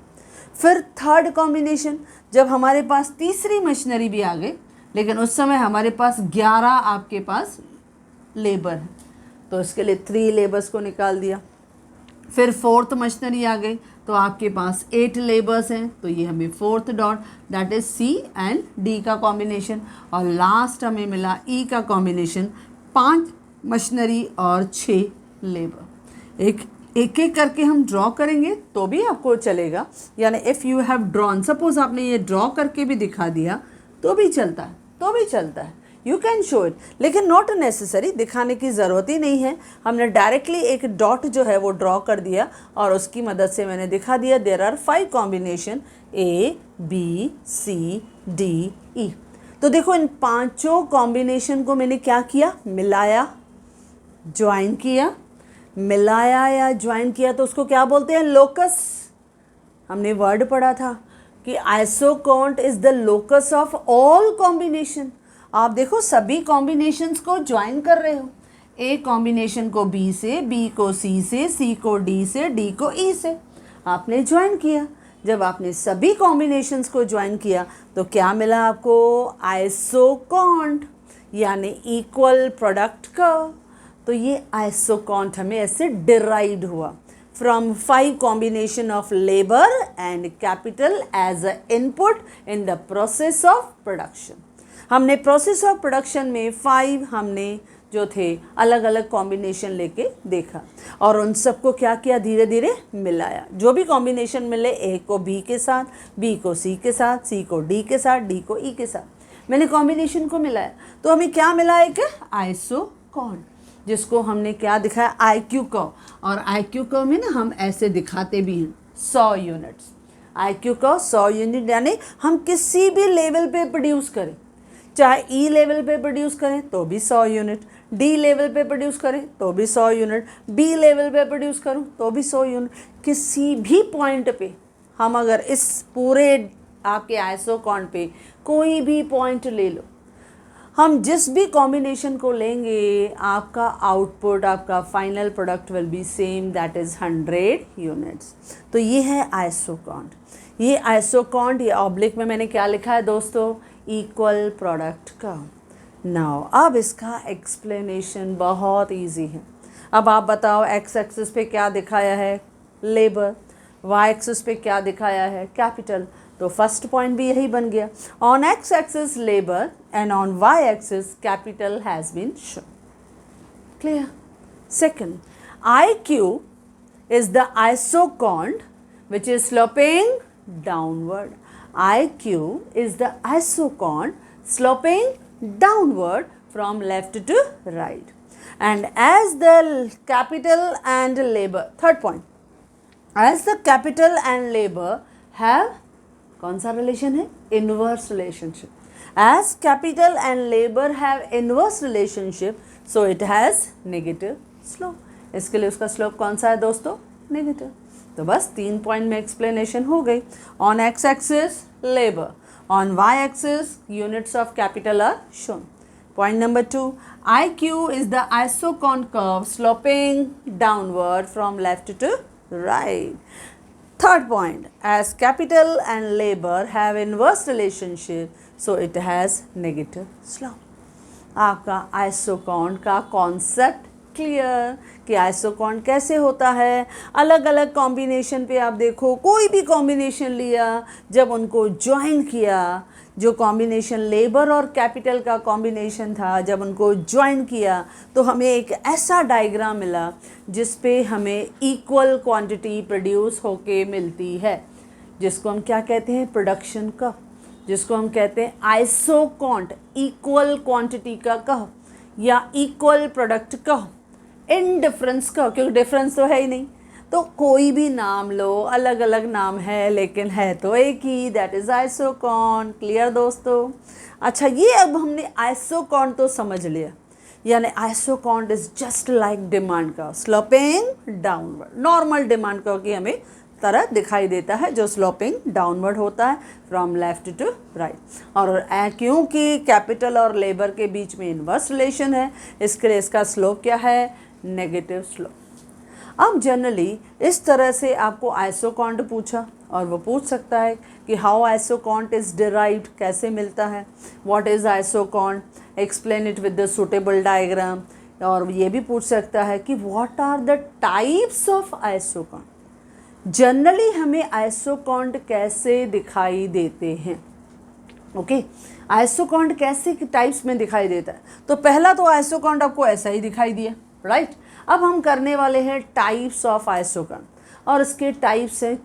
फिर थर्ड कॉम्बिनेशन, जब हमारे पास तीसरी मशीनरी भी आ गई, लेकिन उस समय हमारे पास 11 आपके पास लेबर है, तो इसके लिए 3 लेबर्स को निकाल दिया। फिर फोर्थ मशीनरी आ गई तो आपके पास 8 लेबर्स हैं, तो ये हमें fourth dot, that is C and D का कॉम्बिनेशन। और लास्ट हमें मिला ई का कॉम्बिनेशन, 5 मशीनरी और 6 लेबर। एक करके हम ड्रॉ करेंगे तो भी आपको चलेगा, यानी if you have drawn, suppose आपने ये ड्रॉ करके भी दिखा दिया तो भी चलता है, यू कैन शो इट, लेकिन नॉट नेसेसरी, दिखाने की ज़रूरत ही नहीं है। हमने डायरेक्टली एक डॉट जो है वो ड्रॉ कर दिया और उसकी मदद से मैंने दिखा दिया there are 5 combination A B C D E। तो देखो इन 5 कॉम्बिनेशन को मैंने क्या किया, मिलाया, ज्वाइन किया। मिलाया या ज्वाइन किया तो उसको क्या बोलते हैं, लोकस। हमने वर्ड पढ़ा था कि isoquant is the locus of all combination. आप देखो सभी कॉम्बिनेशंस को ज्वाइन कर रहे हो, ए कॉम्बिनेशन को बी से, बी को सी से, सी को डी से, डी को ई से, आपने ज्वाइन किया। जब आपने सभी कॉम्बिनेशंस को ज्वाइन किया तो क्या मिला आपको, आइसोकॉन्ट, यानी इक्वल प्रोडक्ट का। तो ये आइसोकॉन्ट हमें ऐसे डिराइव्ड हुआ from 5 combination of labour and capital as a input in the process of production. हमने प्रोसेस ऑफ प्रोडक्शन में 5 हमने जो थे अलग अलग कॉम्बिनेशन लेके देखा और उन सबको क्या किया, धीरे धीरे मिलाया। जो भी कॉम्बिनेशन मिले, ए को बी के साथ, बी को सी के साथ, सी को डी के साथ, डी को ई के साथ, मैंने कॉम्बिनेशन को मिलाया तो हमें क्या मिला, एक आइसोकॉन्ट, जिसको हमने क्या दिखाया, IQ कर्व। और IQ कर्व में ना हम ऐसे दिखाते भी हैं 100 यूनिट्स। IQ कर्व 100 यूनिट, यानी हम किसी भी लेवल पे प्रोड्यूस करें, चाहे E लेवल पे प्रोड्यूस करें तो भी 100 यूनिट, D लेवल पे प्रोड्यूस करें तो भी 100 यूनिट, B लेवल पे प्रोड्यूस करूँ तो भी 100 यूनिट। किसी भी पॉइंट पे हम अगर इस पूरे आपके आइसोकॉन्ट पे कोई भी पॉइंट ले लो, हम जिस भी कॉम्बिनेशन को लेंगे, आपका आउटपुट, आपका final product will be same, that is 100 units. तो ये है आइसोकॉन्ट। ये आइसोकॉन्ट, ये ऑब्लिक में मैंने क्या लिखा है दोस्तों, इक्वल प्रोडक्ट का। नाउ अब इसका एक्सप्लेनेशन बहुत इजी है। अब आप बताओ, एक्स एक्सिस पे क्या दिखाया है, लेबर, वाई एक्सिस पे क्या दिखाया है, कैपिटल। तो फर्स्ट पॉइंट भी यही बन गया, on X axis labour and on Y axis capital has been shown. Clear. Second, IQ is the isocont which is sloping downward. IQ is the isocont sloping downward from left to right. And as the capital and labor, third point, as the capital and labor have, कौन सा relation है, inverse relationship. As capital and labour have inverse relationship, so it has negative slope. इसके लिए उसका slope कौन सा है दोस्तों, नेगेटिव। तो बस 3 पॉइंट में एक्सप्लेनेशन हो गई। On X axis labour, on Y axis units of capital are shown. Point number 2, IQ is the isocont curve sloping downward from left to right. Third point, as capital and labor have inverse relationship, so it has negative slope. आपका isoquant का concept clear कि isoquant कैसे होता है। अलग अलग combination पे आप देखो, कोई भी कॉम्बिनेशन लिया, जब उनको ज्वाइन किया, जो कॉम्बिनेशन लेबर और कैपिटल का कॉम्बिनेशन था, जब उनको ज्वाइन किया तो हमें एक ऐसा डायग्राम मिला जिस पे हमें इक्वल क्वांटिटी प्रोड्यूस होके मिलती है, जिसको हम क्या कहते हैं, प्रोडक्शन का, जिसको हम कहते हैं आइसोकॉन्ट, इक्वल क्वांटिटी का कह या इक्वल प्रोडक्ट कह, इन डिफरेंस कह, क्योंकि डिफरेंस तो है ही नहीं। तो कोई भी नाम लो, अलग अलग नाम है लेकिन है तो एक ही, दैट इज आइसोकॉन। क्लियर दोस्तों? अच्छा, ये अब हमने आइसोकॉन तो समझ लिया, यानी isoquant is just like demand curve, sloping downward, normal demand curve की हमें तरह दिखाई देता है जो स्लोपिंग डाउनवर्ड होता है फ्रॉम लेफ्ट टू राइट। और क्योंकि कैपिटल और लेबर के बीच में इन्वर्स रिलेशन है, इसके लिए इसका स्लोप क्या है? Negative slope. अब जनरली इस तरह से आपको आइसोकॉन्ट पूछा और वो पूछ सकता है कि हाउ आइसोकॉन्ट इज डिराइव्ड, कैसे मिलता है, what is isoquant, explain it with the suitable diagram. और ये भी पूछ सकता है कि what are the types of isoquant, generally हमें आइसोकॉन्ट कैसे दिखाई देते हैं। ओके, आइसोकॉन्ट कैसे टाइप्स में दिखाई देता है? तो पहला तो आइसोकॉन्ट आपको ऐसा ही दिखाई दिया, राइट। अब हम करने वाले हैं टाइप्स ऑफ आइसोकॉन्ट, और इसके टाइप्स हैं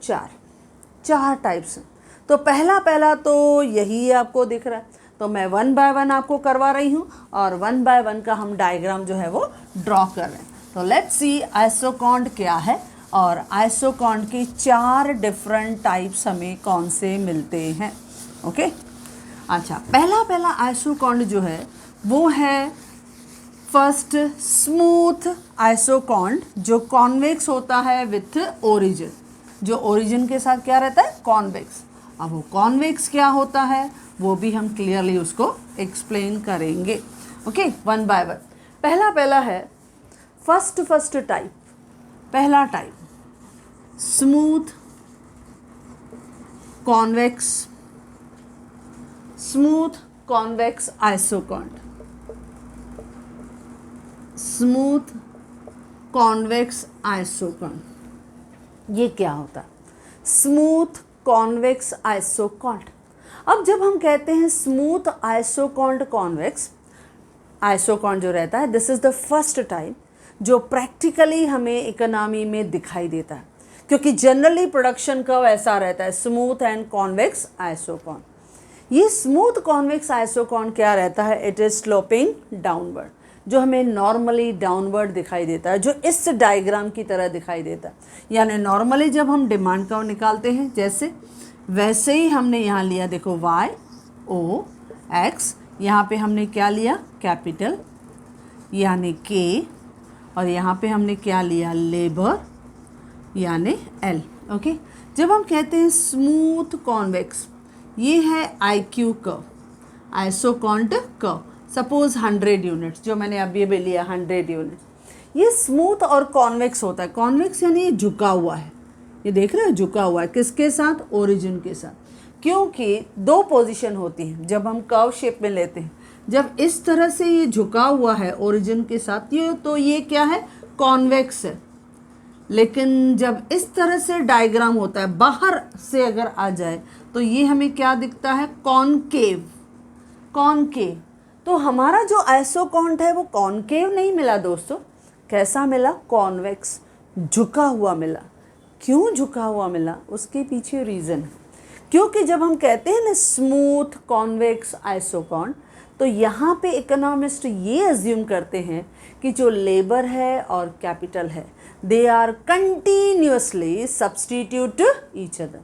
चार टाइप्स हैं। तो पहला तो यही आपको दिख रहा है, तो मैं 1 बाय 1 आपको करवा रही हूँ और 1 बाय 1 का हम डायग्राम जो है वो ड्रॉ कर रहे हैं। तो लेट्स सी आइसोकॉन्ट क्या है और आइसोकॉन्ट की 4 डिफरेंट टाइप्स हमें कौन से मिलते हैं। ओके, अच्छा, पहला आइसोकॉन्ट जो है वो है फर्स्ट स्मूथ आइसोकॉन्ट, जो कॉन्वेक्स होता है विथ ओरिजिन, जो ओरिजिन के साथ क्या रहता है? कॉन्वेक्स। अब वो कॉन्वेक्स क्या होता है वो भी हम क्लियरली उसको एक्सप्लेन करेंगे। Okay, 1 by 1। पहला है फर्स्ट टाइप, पहला type smooth convex isoquant, smooth convex isoquant. ये क्या होता है? Smooth convex isoquant. अब जब हम कहते हैं स्मूथ आइसोकॉन्ट कॉन्वेक्स आइसोकॉन्ट जो रहता है, this is the first type जो प्रैक्टिकली हमें इकोनॉमी में दिखाई देता है, क्योंकि जनरली प्रोडक्शन कर्व ऐसा रहता है, स्मूथ एंड कॉन्वेक्स आइसोकॉन्ट। ये स्मूथ कॉन्वेक्स आइसोकॉन्ट क्या रहता है? इट इज स्लोपिंग डाउनवर्ड, जो हमें नॉर्मली डाउनवर्ड दिखाई देता है, जो इस डायग्राम की तरह दिखाई देता है। यानी नॉर्मली जब हम डिमांड कर्व निकालते हैं जैसे, वैसे ही हमने यहाँ लिया, देखो Y O X, यहाँ पे हमने क्या लिया? कैपिटल यानी K, और यहाँ पे हमने क्या लिया? लेबर यानी L। ओके, जब हम कहते हैं स्मूथ कॉन्वेक्स, ये है IQ curve, isoquant curve, suppose 100 units, जो मैंने अभी भी लिया 100 यूनिट्स। ये स्मूथ और कॉन्वेक्स होता है। कॉन्वेक्स यानी ये झुका हुआ है, ये देख रहे हो, झुका हुआ है। किसके साथ? ओरिजिन के साथ, क्योंकि 2 पोजीशन होती हैं जब हम कर्व शेप में लेते हैं। जब इस तरह से ये झुका हुआ है ओरिजिन के साथ, ये तो ये क्या है? कॉन्वेक्स है। लेकिन जब इस तरह से डायग्राम होता है, बाहर से अगर आ जाए, तो ये हमें क्या दिखता है? कॉनकेव। तो हमारा जो आइसोकॉन्ट है वो कॉनकेव नहीं मिला दोस्तों, कैसा मिला? कॉन्वेक्स, झुका हुआ मिला। क्यों झुका हुआ मिला? उसके पीछे रीज़न है, क्योंकि जब हम कहते हैं ना स्मूथ कॉन्वेक्स आइसोकॉन्ट, तो यहाँ पे इकोनॉमिस्ट ये अज्यूम करते हैं कि जो लेबर है और कैपिटल है, they are continuously substitute each other,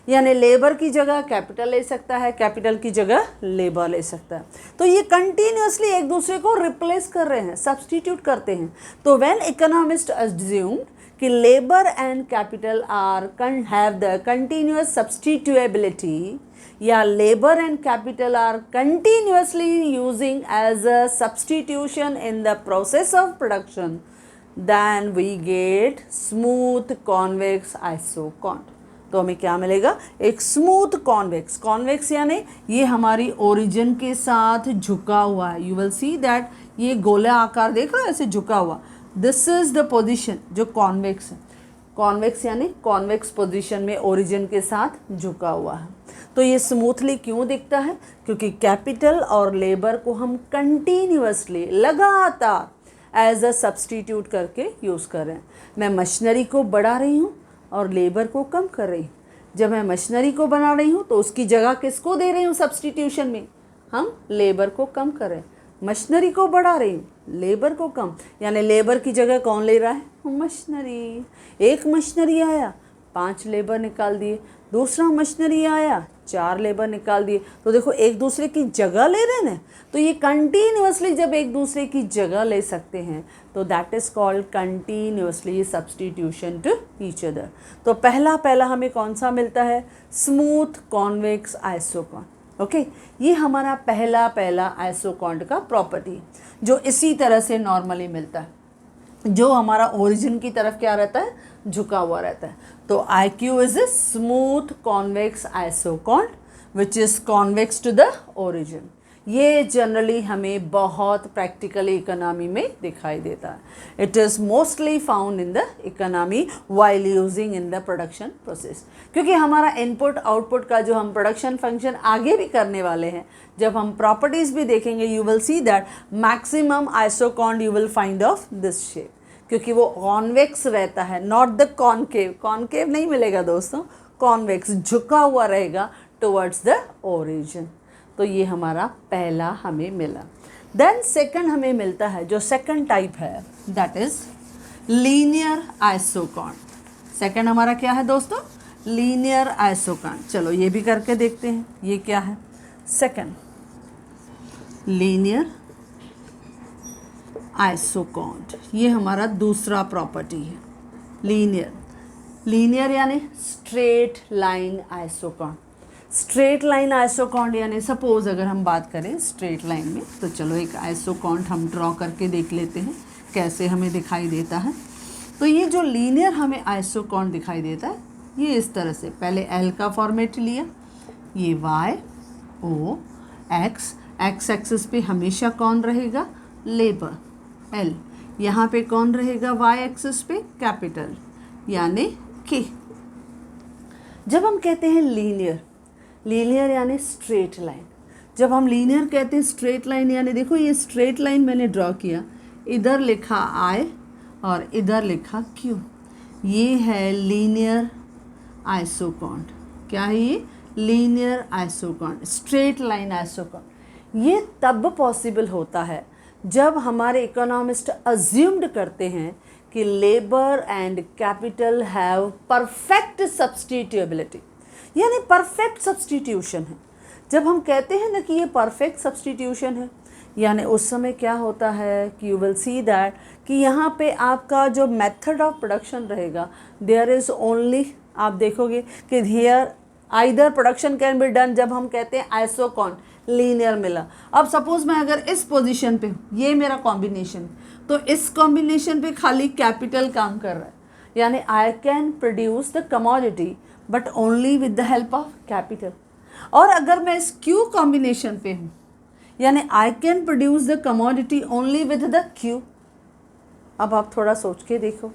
यानी लेबर की जगह कैपिटल ले सकता है, कैपिटल की जगह लेबर ले सकता है। तो ये कंटिन्यूसली एक दूसरे को रिप्लेस कर रहे हैं, सब्सटीट्यूट करते हैं। तो व्हेन इकोनॉमिस्ट अज्यूम्ड कि labour and capital are have the continuous substitutability, या labour and capital are continuously using as a substitution in the process of production, then we get smooth convex isoquant. तो हमें क्या मिलेगा? एक smooth convex यानी ये हमारी ओरिजिन के साथ झुका हुआ है। यू विल सी दैट ये गोला आकार देख रहे हो ऐसे झुका हुआ, दिस इज द पोजीशन जो कॉन्वेक्स है। कॉन्वेक्स यानी कॉन्वेक्स पोजीशन में ओरिजिन के साथ झुका हुआ है। तो ये स्मूथली क्यों दिखता है? क्योंकि कैपिटल और लेबर को हम कंटिन्यूसली लगातार एज अ सब्सटीट्यूट करके यूज़ कर रहे हैं। मैं मशीनरी को बढ़ा रही हूँ और लेबर को कम कर रही हूँ। जब मैं मशीनरी को बना रही हूँ तो उसकी जगह किसको दे रही हूँ? सब्सटीट्यूशन में हम लेबर को कम कर रहे हैं। मशीनरी को बढ़ा रही हूँ, लेबर को कम, यानी लेबर की जगह कौन ले रहा है? मशीनरी। एक मशीनरी आया, 5 लेबर निकाल दिए, दूसरा मशीनरी आया, 4 लेबर निकाल दिए। तो देखो एक दूसरे की जगह ले रहे हैं ना, तो ये कंटिन्यूअसली जब एक दूसरे की जगह ले सकते हैं तो that is called continuously substitution to each other. तो पहला हमें कौन सा मिलता है? Smooth convex isocon. ओके, ये हमारा पहला आइसोकॉन्ड का प्रॉपर्टी जो इसी तरह से नॉर्मली मिलता है, जो हमारा ओरिजिन की तरफ क्या रहता है? झुका हुआ रहता है। तो IQ is a smooth convex isoquant which is convex to the origin. ये जनरली हमें बहुत प्रैक्टिकली इकोनॉमी में दिखाई देता है। It is mostly found in the economy while using in the production process, क्योंकि हमारा इनपुट आउटपुट का जो हम प्रोडक्शन फंक्शन आगे भी करने वाले हैं, जब हम प्रॉपर्टीज़ भी देखेंगे you will see that maximum isoquant you will find of this shape, क्योंकि वो कॉन्वेक्स रहता है, नॉट द कॉनकेव। कॉनकेव नहीं मिलेगा दोस्तों, कॉन्वेक्स झुका हुआ रहेगा टुवर्ड्स द ओरिजिन। तो ये हमारा पहला हमें मिला। देन सेकंड हमें मिलता है, जो सेकंड टाइप है दैट इज लीनियर आइसोकॉन्ड। सेकंड हमारा क्या है दोस्तों? लीनियर आइसोकॉन्ड। चलो ये भी करके देखते हैं, ये क्या है? सेकंड लीनियर आइसोकॉन्ड, ये हमारा दूसरा प्रॉपर्टी है। लीनियर यानी स्ट्रेट लाइन आइसोकॉन्ड। स्ट्रेट लाइन आइसोकॉन्ड यानी सपोज अगर हम बात करें स्ट्रेट लाइन में, तो चलो एक आइसोकॉन्ड हम ड्रॉ करके देख लेते हैं कैसे हमें दिखाई देता है। तो ये जो लीनियर हमें आइसोकॉन्ड दिखाई देता है, ये इस तरह से, पहले L का फॉर्मेट लिया, ये Y O X, x axis पे हमेशा कौन रहेगा? लेबर L, यहाँ पे कौन रहेगा? Y एक्सिस पे कैपिटल यानी K। जब हम कहते हैं लीनियर यानी स्ट्रेट लाइन, जब हम लीनियर कहते हैं स्ट्रेट लाइन यानी देखो ये स्ट्रेट लाइन मैंने ड्रॉ किया, इधर लिखा I और इधर लिखा Q, ये है लीनियर आइसोकॉन्ड। क्या है ये? Linear isoquant, straight line isoquant. ये तब पॉसिबल होता है जब हमारे इकोनॉमिस्ट अज्यूम्ड करते हैं कि labour and capital have perfect substitutability, यानी परफेक्ट सब्स्टिट्यूशन है। जब हम कहते हैं ना कि ये परफेक्ट सब्स्टिट्यूशन है, यानी उस समय क्या होता है कि यू विल सी दैट कि यहाँ पे आपका जो मेथड ऑफ प्रोडक्शन रहेगा, देयर इज़ ओनली, आप देखोगे कि here either production can be done, जब हम कहते हैं आइसोकॉन्ड लीनियर मिला। अब सपोज मैं अगर इस पोजीशन पे हूँ, ये मेरा कॉम्बिनेशन, तो इस कॉम्बिनेशन पे खाली कैपिटल काम कर रहा है, यानी I can produce the commodity but only with the help of capital. और अगर मैं इस क्यू कॉम्बिनेशन पे हूँ, यानी I can produce the commodity only with the Q. अब आप थोड़ा सोच के देखो,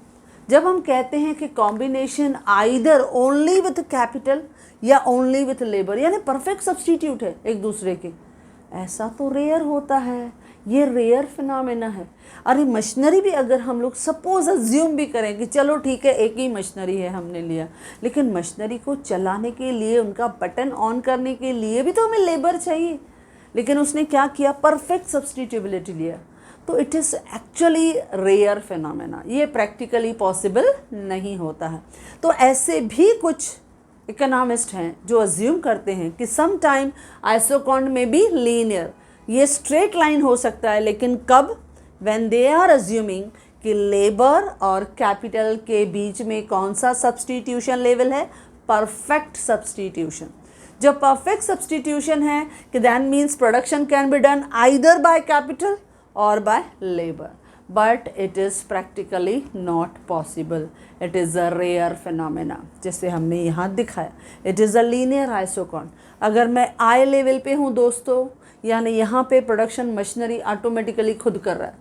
जब हम कहते हैं कि combination either only with capital या ओनली विथ लेबर, यानी परफेक्ट सब्स्टिट्यूट है एक दूसरे के, ऐसा तो रेयर होता है, ये रेयर फिनोमेना है। अरे मशीनरी भी अगर हम लोग सपोज अज्यूम भी करें कि चलो ठीक है एक ही मशीनरी है हमने लिया, लेकिन मशीनरी को चलाने के लिए, उनका बटन ऑन करने के लिए भी तो हमें लेबर चाहिए, लेकिन उसने क्या किया? परफेक्ट सब्स्टिट्यूबिलिटी लिया। तो it is actually rare phenomena, ये प्रैक्टिकली पॉसिबल नहीं होता है। तो ऐसे भी कुछ इकोनॉमिस्ट हैं जो अज्यूम करते हैं कि सम टाइम आइसोकॉन्ड में भी लीनियर, ये स्ट्रेट लाइन हो सकता है, लेकिन कब? व्हेन दे आर अज्यूमिंग कि लेबर और कैपिटल के बीच में कौन सा सब्स्टिट्यूशन लेवल है? Perfect substitution. जब परफेक्ट सब्स्टिट्यूशन है कि that means production can be done either by capital or by labor, but it is practically not possible. It is a rare phenomena, जैसे हमने यहाँ दिखाया। It is a linear isochron। अगर मैं I level पे हूँ दोस्तों, यानी यहाँ पे प्रोडक्शन मशीनरी ऑटोमेटिकली खुद कर रहा है,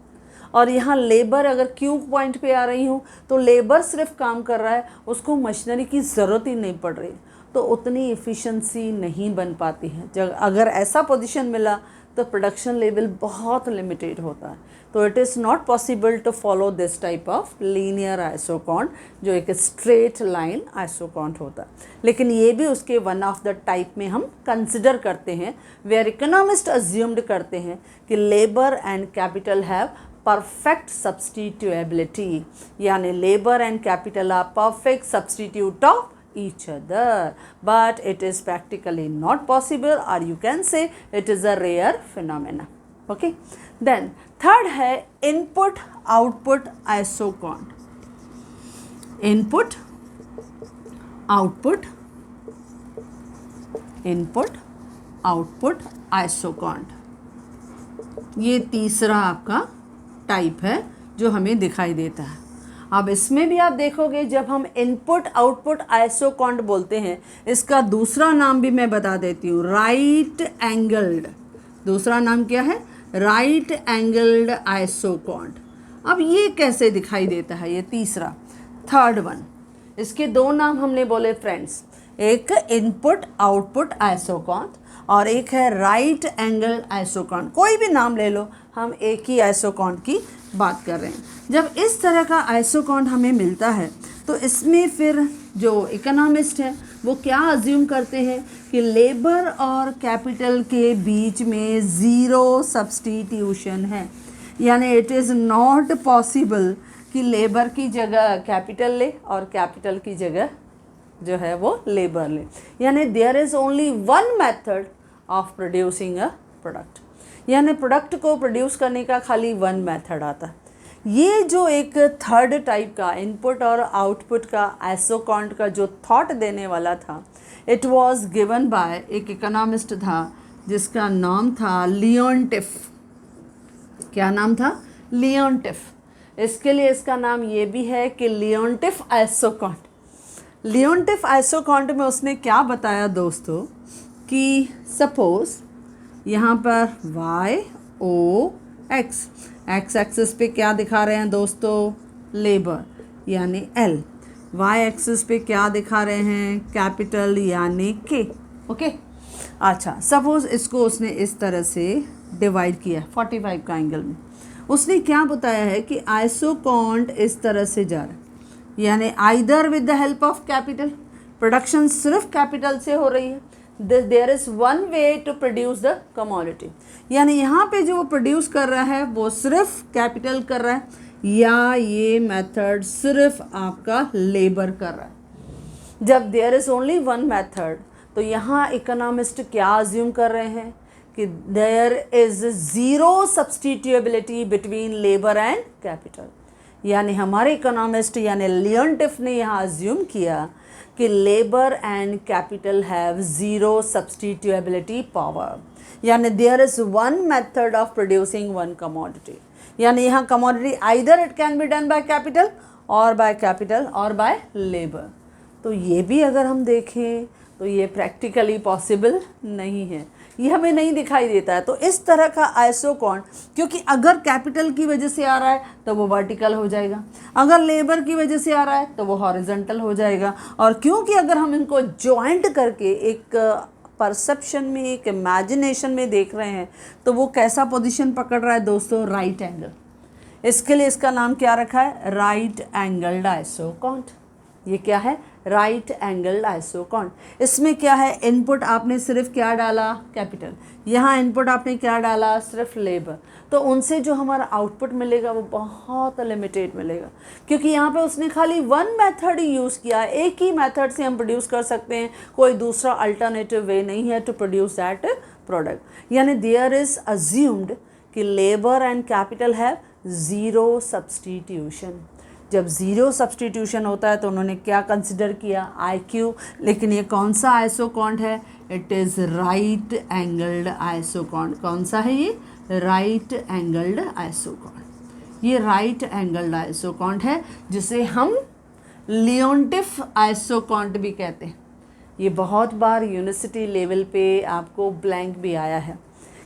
और यहाँ लेबर अगर Q पॉइंट पे आ रही हूँ तो लेबर सिर्फ काम कर रहा है, उसको मशीनरी की ज़रूरत ही नहीं पड़ रही, तो उतनी इफ़िशेंसी नहीं बन पाती है। जब अगर ऐसा पोजीशन मिला तो प्रोडक्शन लेवल बहुत लिमिटेड होता है। तो it is not possible to follow this type of linear isoquant, जो एक स्ट्रेट लाइन आइसोकॉन्ट होता है। लेकिन ये भी उसके वन ऑफ द टाइप में हम कंसिडर करते हैं, वेयर इकोनॉमिस्ट अज्यूम्ड करते हैं कि labour and capital have perfect substitutability, यानी labour and capital are perfect substitute of each other, but it is practically not possible, or you can say it is a rare phenomena. Okay, then third है input output isocont. input output isocont, ये तीसरा आपका type है जो हमें दिखाई देता है। अब इसमें भी आप देखोगे, जब हम इनपुट आउटपुट आइसोकॉन्ट बोलते हैं, इसका दूसरा नाम भी मैं बता देती हूँ, राइट एंगल्ड। दूसरा नाम क्या है? Right angled isoquant. अब ये कैसे दिखाई देता है? ये तीसरा, थर्ड वन, इसके दो नाम हमने बोले फ्रेंड्स, एक इनपुट आउटपुट आइसोकॉन्ट और एक है राइट एंगल आइसोकॉन्ट। कोई भी नाम ले लो, हम एक ही आइसोकॉन्ट की बात कर रहे हैं। जब इस तरह का आइसोकॉन्ट हमें मिलता है तो इसमें फिर जो इकोनॉमिस्ट हैं वो क्या अज्यूम करते हैं कि लेबर और कैपिटल के बीच में ज़ीरो सब्स्टिट्यूशन है, यानी इट इज़ नॉट पॉसिबल कि लेबर की जगह कैपिटल ले और कैपिटल की जगह जो है वो लेबर ले, यानी there is only one method of producing a product, यानी प्रोडक्ट को प्रोड्यूस करने का खाली वन मेथड आता है। ये जो एक थर्ड टाइप का इनपुट और आउटपुट का आइसोकॉन्ट का जो थॉट देने वाला था, इट वाज गिवन बाय एक इकोनॉमिस्ट था जिसका नाम था लियोनटिफ। क्या नाम था? लियोनटिफ। इसके लिए इसका नाम ये भी है कि लियोनटिफ आइसोकॉन्ट। लियोनटिफ आइसोकॉन्ट में उसने क्या बताया दोस्तों कि सपोज यहाँ पर y o x, x axis पे क्या दिखा रहे हैं दोस्तों? लेबर यानी L। y एक्सिस पे क्या दिखा रहे हैं? कैपिटल यानी K। ओके, अच्छा, सपोज इसको उसने इस तरह से डिवाइड किया 45 का एंगल में। उसने क्या बताया है कि आइसोकॉन्ट इस तरह से जा रहा है, यानी either with the help of capital, production सिर्फ कैपिटल से हो रही है, there is one way to produce the commodity, यानी यहाँ पे जो वो प्रोड्यूस कर रहा है वो सिर्फ कैपिटल कर रहा है, या ये मेथड सिर्फ आपका लेबर कर रहा है। जब there is only one method, तो यहाँ इकोनॉमिस्ट क्या अज्यूम कर रहे हैं कि there is zero substitutability between labour and capital, यानी हमारे इकोनॉमिस्ट यानी लियोनटिफ ने यहाँ अज्यूम किया कि labour and capital have zero substitutability power, यानी there is one method of producing one commodity, यानी यहाँ commodity either it can be done by capital और बाय लेबर। तो ये भी अगर हम देखें तो ये प्रैक्टिकली पॉसिबल नहीं है, ये हमें नहीं दिखाई देता है। तो इस तरह का आइसोकॉन्ट, क्योंकि अगर कैपिटल की वजह से आ रहा है तो वो वर्टिकल हो जाएगा, अगर लेबर की वजह से आ रहा है तो वो हॉरिजॉन्टल हो जाएगा, और क्योंकि अगर हम इनको जॉइंट करके एक परसेप्शन में, एक इमेजिनेशन में देख रहे हैं, तो वो कैसा पोजीशन पकड़ रहा है दोस्तों? Right angle. इसके लिए इसका नाम क्या रखा है? Right angled isoquant. ये क्या है? Right angled isoquant. इसमें क्या है? इनपुट आपने सिर्फ क्या डाला? कैपिटल। यहाँ इनपुट आपने क्या डाला? सिर्फ लेबर। तो उनसे जो हमारा आउटपुट मिलेगा वो बहुत लिमिटेड मिलेगा, क्योंकि यहाँ पे उसने खाली वन मेथड ही यूज़ किया है। एक ही मेथड से हम प्रोड्यूस कर सकते हैं, कोई दूसरा अल्टरनेटिव वे नहीं है टू प्रोड्यूस दैट प्रोडक्ट। यानी देयर इज़ अज्यूम्ड कि labour and capital have zero substitution. जब ज़ीरो सब्स्टिट्यूशन होता है तो उन्होंने क्या कंसिडर किया? IQ। लेकिन ये कौन सा आइसोकॉन्ट है? It is right angled isoquant. कौन सा है ये? Right angled isoquant. ये राइट एंगल्ड आइसोकॉन्ट है जिसे हम लियोनटिफ आइसोकॉन्ट भी कहते हैं। ये बहुत बार यूनिवर्सिटी लेवल पे आपको ब्लैंक भी आया है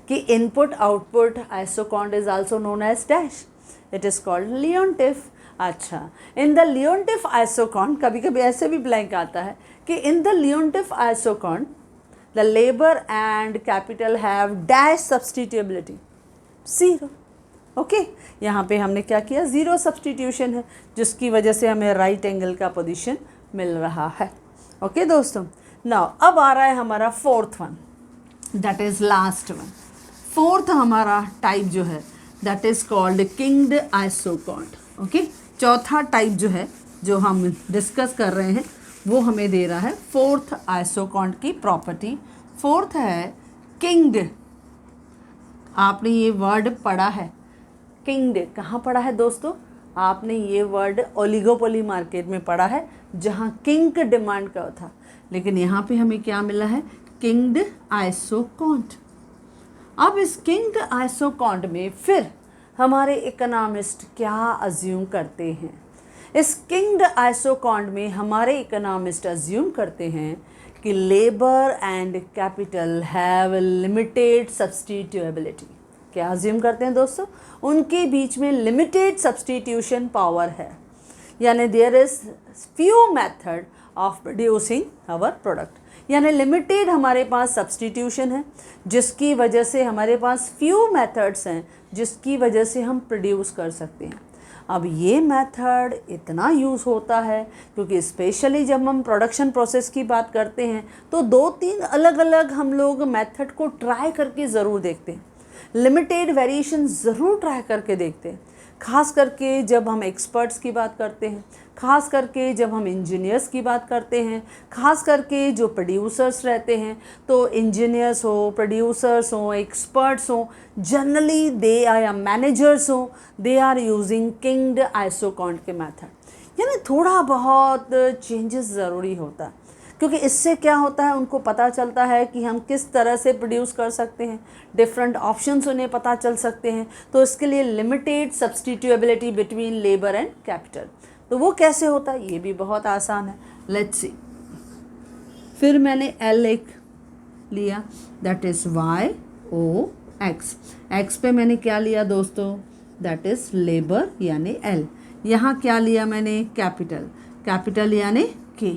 कि input output isoquant is also known as dash, it is called Leontief. अच्छा, इन द लियोनटिफ आइसोकॉन्ट कभी कभी ऐसे भी ब्लैंक आता है कि in the Leontief isoquant the labour and capital have dash substitutability, zero. Okay, यहाँ पे हमने क्या किया, ज़ीरो सब्स्टिट्यूशन है, जिसकी वजह से हमें राइट एंगल का पोजीशन मिल रहा है। ओके दोस्तों, नाउ अब आ रहा है हमारा fourth one, that is last one. Fourth हमारा टाइप जो है that is called kinked isoquant. Okay, चौथा टाइप जो है जो हम डिस्कस कर रहे हैं वो हमें दे रहा है फोर्थ आइसोकॉन्ट की प्रॉपर्टी। फोर्थ है किंग्ड। आपने ये वर्ड पढ़ा है, किंग्ड कहाँ पढ़ा है दोस्तों? आपने ये वर्ड ओलिगोपोली मार्केट में पढ़ा है, जहाँ किंग डिमांड का था, लेकिन यहाँ पे हमें क्या मिला है, किंग्ड आइसोकॉन्ट। अब इस किंग्ड आइसोकॉन्ट में फिर हमारे इकोनॉमिस्ट क्या अज्यूम करते हैं? इस किंग्ड आइसोकॉन्ट में हमारे इकोनॉमिस्ट अज्यूम करते हैं कि labour and capital have limited substitutability. क्या अज्यूम करते हैं दोस्तों? उनके बीच में लिमिटेड सब्स्टिट्यूशन पावर है, यानी there is few method of producing our product, यानी लिमिटेड हमारे पास सब्स्टिट्यूशन है, जिसकी वजह से हमारे पास फ्यू मेथड्स हैं जिसकी वजह से हम प्रोड्यूस कर सकते हैं। अब ये मेथड इतना यूज़ होता है क्योंकि स्पेशली जब हम प्रोडक्शन प्रोसेस की बात करते हैं तो 2-3 अलग अलग हम लोग मेथड को ट्राई करके ज़रूर देखते हैं, लिमिटेड वेरिएशन ज़रूर ट्राई करके देखते हैं। ख़ास करके जब हम एक्सपर्ट्स की बात करते हैं, ख़ास करके जब हम इंजीनियर्स की बात करते हैं, ख़ास करके जो प्रोड्यूसर्स रहते हैं, तो इंजीनियर्स हो, प्रोड्यूसर्स हो, एक्सपर्ट्स हो, जनरली दे आर या मैनेजर्स हो, दे आर यूजिंग किंग्ड आइसोकॉन्ट के मेथड। यानी थोड़ा बहुत चेंजेस ज़रूरी होता है, क्योंकि इससे क्या होता है, उनको पता चलता है कि हम किस तरह से प्रोड्यूस कर सकते हैं, डिफरेंट ऑप्शंस उन्हें पता चल सकते हैं। तो इसके लिए limited substitutability between labour and capital, तो वो कैसे होता है, ये भी बहुत आसान है। लेट्स सी, फिर मैंने एल एक लिया, that is Y O X. X पे मैंने क्या लिया दोस्तों, दैट इज़ लेबर यानी एल। यहाँ क्या लिया मैंने, कैपिटल, कैपिटल यानी के।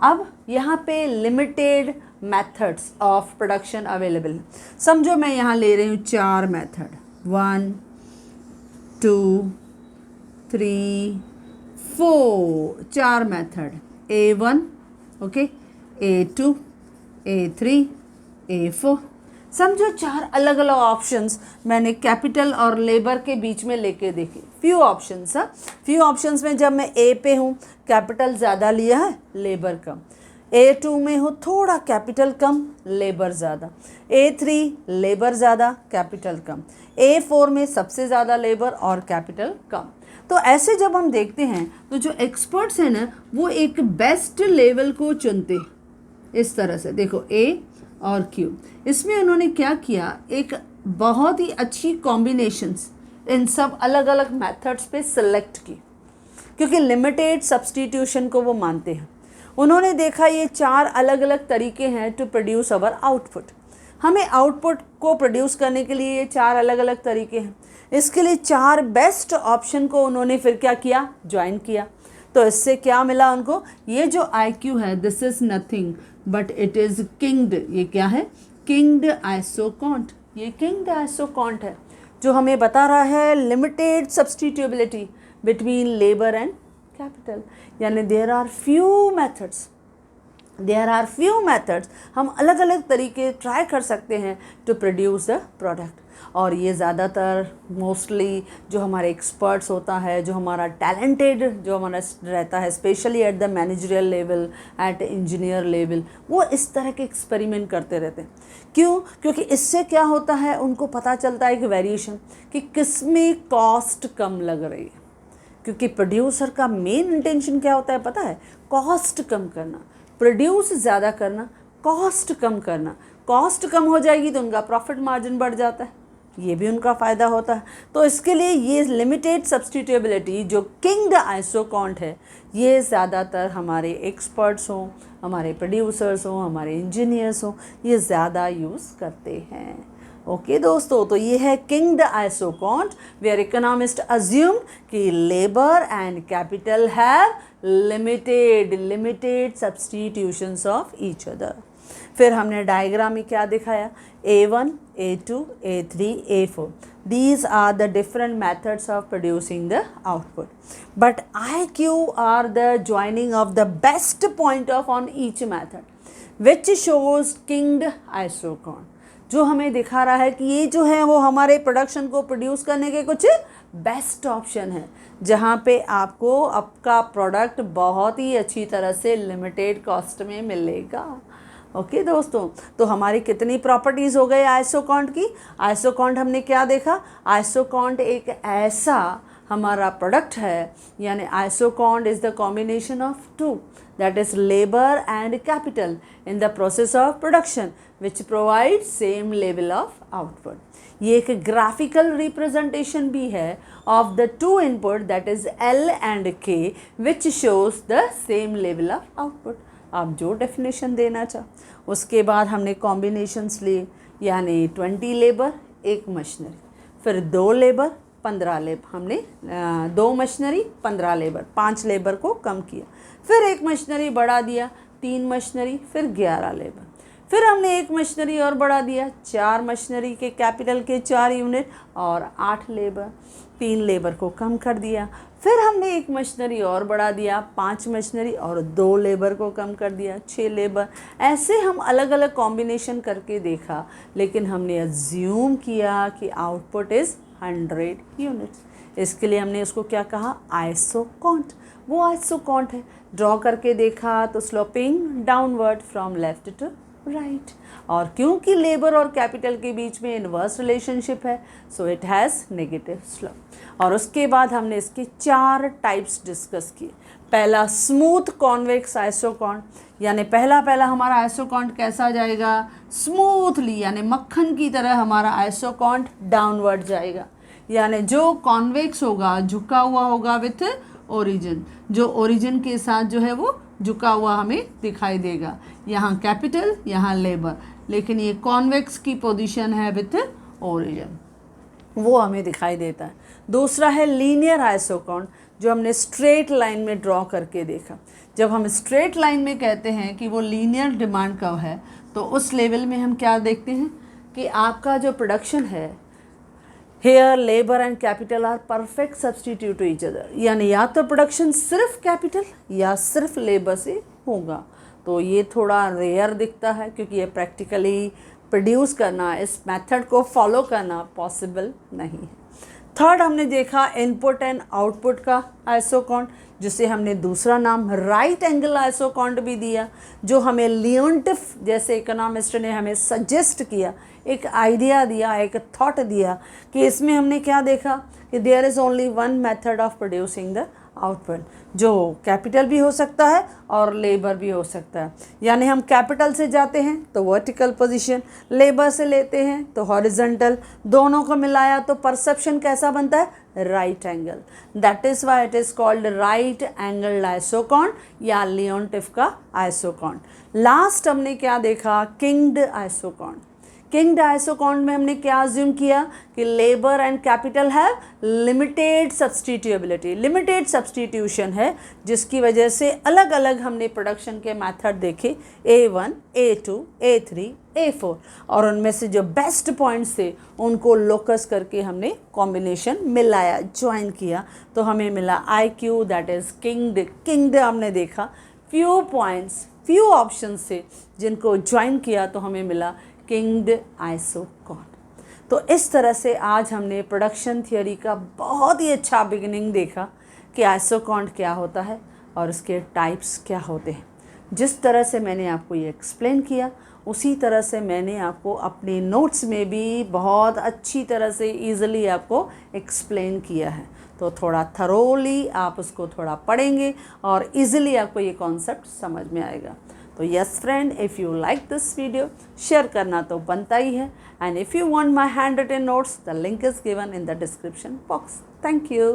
अब यहाँ पे limited methods of production available. समझो मैं यहाँ ले रही हूँ 4 method, 1 2 3 4, 4 method, A1 okay, A2 A3 A4। समझो 4 अलग अलग ऑप्शंस मैंने कैपिटल और लेबर के बीच में लेके देखे। फ्यू ऑप्शंस, हाँ, फ्यू ऑप्शंस में जब मैं ए पे हूँ कैपिटल ज़्यादा लिया है, लेबर कम। A2 में हो थोड़ा कैपिटल कम, लेबर ज़्यादा। A3 लेबर ज़्यादा, कैपिटल कम। A4 में सबसे ज़्यादा लेबर और कैपिटल कम। तो ऐसे जब हम देखते हैं तो जो एक्सपर्ट्स हैं ना, वो एक बेस्ट लेवल को चुनते हैं। इस तरह से देखो A और Q, इसमें उन्होंने क्या किया, एक बहुत ही अच्छी कॉम्बिनेशंस इन सब अलग अलग मेथड्स पे सिलेक्ट की, क्योंकि लिमिटेड सब्स्टिट्यूशन को वो मानते हैं। उन्होंने देखा ये 4 अलग अलग तरीके हैं टू प्रोड्यूस अवर आउटपुट। हमें आउटपुट को प्रोड्यूस करने के लिए ये 4 अलग अलग तरीके हैं। इसके लिए 4 बेस्ट ऑप्शन को उन्होंने फिर क्या किया, ज्वाइन किया। तो इससे क्या मिला उनको, ये जो IQ है, this is nothing but it is kinked. ये क्या है, किंग्ड आइसोकॉन्ट। ये किंग्ड आइसोकॉन्ट है जो हमें बता रहा है limited substitutability between labour and capital, यानी देयर आर फ्यू मेथड्स, हम अलग अलग तरीके ट्राई कर सकते हैं टू प्रोड्यूस द प्रोडक्ट। और ये ज़्यादातर मोस्टली जो हमारे एक्सपर्ट्स होता है, जो हमारा टैलेंटेड जो हमारा रहता है, specially at the managerial level, at engineer level, वो इस तरह के एक्सपेरिमेंट करते रहते हैं। क्यों? क्योंकि इससे क्या होता है, उनको पता चलता है कि वेरिएशन कि किस में कॉस्ट कम लग रही है। क्योंकि प्रोड्यूसर का मेन इंटेंशन क्या होता है पता है, कॉस्ट कम करना, प्रोड्यूस ज़्यादा करना, कॉस्ट कम करना। कॉस्ट कम हो जाएगी तो उनका प्रॉफिट मार्जिन बढ़ जाता है, ये भी उनका फ़ायदा होता है। तो इसके लिए ये लिमिटेड सब्स्टिट्यूएबिलिटी जो किंग्ड आइसोकॉन्ट है, ये ज़्यादातर हमारे एक्सपर्ट्स हों, हमारे प्रोड्यूसर्स हों, हमारे इंजीनियर्स हों, ये ज़्यादा यूज़ करते हैं। ओके दोस्तों, तो ये है किंग्ड आइसोकॉन्ट वेयर इकोनॉमिस्ट अज्यूम कि labour and capital have limited substitutions of each other. फिर हमने डायग्राम में क्या दिखाया, A1, A2, A3, A4. These are the different methods of producing the output. But IQ are the joining of the best point of on each method, which shows kinged isochrone. जो हमें दिखा रहा है कि ये जो है वो हमारे प्रोडक्शन को प्रोड्यूस करने के कुछ बेस्ट ऑप्शन है, जहाँ पे आपको आपका प्रोडक्ट बहुत ही अच्छी तरह से लिमिटेड कॉस्ट में मिलेगा। ओके दोस्तों, तो हमारी कितनी प्रॉपर्टीज़ हो गई आइसोकॉन्ट की। आइसोकॉन्ट हमने क्या देखा, आइसोकॉन्ट एक ऐसा हमारा प्रोडक्ट है, यानी isoquant is the combination of two, that is labor and capital in the process of production which provides same level of output. ये एक graphical representation भी है of the two input that is L and K which shows the same level of output. आप जो definition देना चाहो। उसके बाद हमने combinations लिए, यानी 20 लेबर 1 मशीनरी, फिर 2 लेबर 15 लेबर, हमने 2 मशीनरी 15 लेबर, 5 लेबर को कम किया, फिर 1 मशीनरी बढ़ा दिया 3 मशीनरी, फिर 11 लेबर, फिर हमने 1 मशीनरी और बढ़ा दिया 4 मशीनरी के कैपिटल के 4 यूनिट और 8 लेबर, 3 लेबर को कम कर दिया, फिर हमने 1 मशीनरी और बढ़ा दिया 5 मशीनरी और 2 लेबर को कम कर दिया 6 लेबर। ऐसे हम अलग अलग कॉम्बिनेशन करके देखा, लेकिन हमने अज्यूम किया कि आउटपुट इज़ 100 यूनिट्स। इसके लिए हमने उसको क्या कहा, आइसोकॉन्ट। वो आइसोकॉन्ट है, ड्रॉ करके देखा तो sloping downward from left to right, और क्योंकि लेबर और कैपिटल के बीच में इन्वर्स रिलेशनशिप है, सो इट हैज़ नेगेटिव स्लोप। और उसके बाद हमने इसके 4 टाइप्स डिस्कस किए। पहला स्मूथ कॉन्वेक्स आइसोकॉन्ट, यानी पहला हमारा आइसोकॉन्ट कैसा जाएगा, स्मूथली, यानी मक्खन की तरह हमारा आइसोकॉन्ट डाउनवर्ड जाएगा, यानी जो कॉन्वेक्स होगा झुका हुआ होगा विथ ओरिजिन, जो ओरिजिन के साथ जो है वो झुका हुआ हमें दिखाई देगा। यहाँ कैपिटल, यहाँ लेबर, लेकिन ये कॉन्वेक्स की पोजीशन है विथ ओरिजिन, वो हमें दिखाई देता है। दूसरा है लीनियर आइसोकॉन्ट, जो हमने स्ट्रेट लाइन में ड्रॉ करके देखा। जब हम स्ट्रेट लाइन में कहते हैं कि वो लीनियर डिमांड कर्व है, तो उस लेवल में हम क्या देखते हैं कि आपका जो प्रोडक्शन है, here labour and capital are perfect substitute to each other, यानी या तो प्रोडक्शन सिर्फ कैपिटल या सिर्फ लेबर से होगा। तो ये थोड़ा रेयर दिखता है, क्योंकि ये प्रैक्टिकली प्रोड्यूस करना, इस मेथड को फॉलो करना पॉसिबल नहीं है। थर्ड हमने देखा इनपुट एंड आउटपुट का आइसोकॉन्ट, जिसे हमने दूसरा नाम राइट एंगल आइसोकॉन्ट भी दिया, जो हमें लियोनटिफ जैसे इकोनॉमिस्ट ने हमें सजेस्ट किया, एक आइडिया दिया, एक थॉट दिया कि इसमें हमने क्या देखा कि there is only one method of producing the output, जो कैपिटल भी हो सकता है और लेबर भी हो सकता है। यानी हम कैपिटल से जाते हैं तो वर्टिकल पोजीशन, लेबर से लेते हैं तो हॉरिजॉन्टल, दोनों को मिलाया तो परसेप्शन कैसा बनता है, right angle. That is why it is called right angle isoquant या लियोनटिफ का आइसोकॉन्ट। लास्ट हमने क्या देखा, किंग्ड आइसोकॉन्ट। किंग्ड आइसोकॉन्ट में हमने क्या अज्यूम किया कि labour and capital have limited substitutability, limited substitution है, जिसकी वजह से अलग अलग हमने प्रोडक्शन के मेथड देखे, A1, A2, A3, A4, और उनमें से जो बेस्ट पॉइंट्स थे उनको लोकस करके हमने कॉम्बिनेशन मिलाया, ज्वाइन किया, तो हमें मिला IQ, दैट इज़ किंग्ड। किंग्ड हमने देखा फ्यू पॉइंट्स, फ्यू ऑप्शंस थे जिनको ज्वाइन किया तो हमें मिला किंग्ड आइसोकॉन्ट। तो इस तरह से आज हमने प्रोडक्शन थियोरी का बहुत ही अच्छा बिगिनिंग देखा कि आइसोकॉन्ट क्या होता है और उसके टाइप्स क्या होते हैं। जिस तरह से मैंने आपको ये एक्सप्लेन किया, उसी तरह से मैंने आपको अपने नोट्स में भी बहुत अच्छी तरह से ईज़िली आपको एक्सप्लेन किया है। तो थोड़ा थरोली आप उसको थोड़ा पढ़ेंगे और ईज़िली आपको ये कॉन्सेप्ट समझ में आएगा। तो yes friend, if you like this video, share करना तो बनता ही है, and if you want my handwritten notes, the link is given in the description box. Thank you.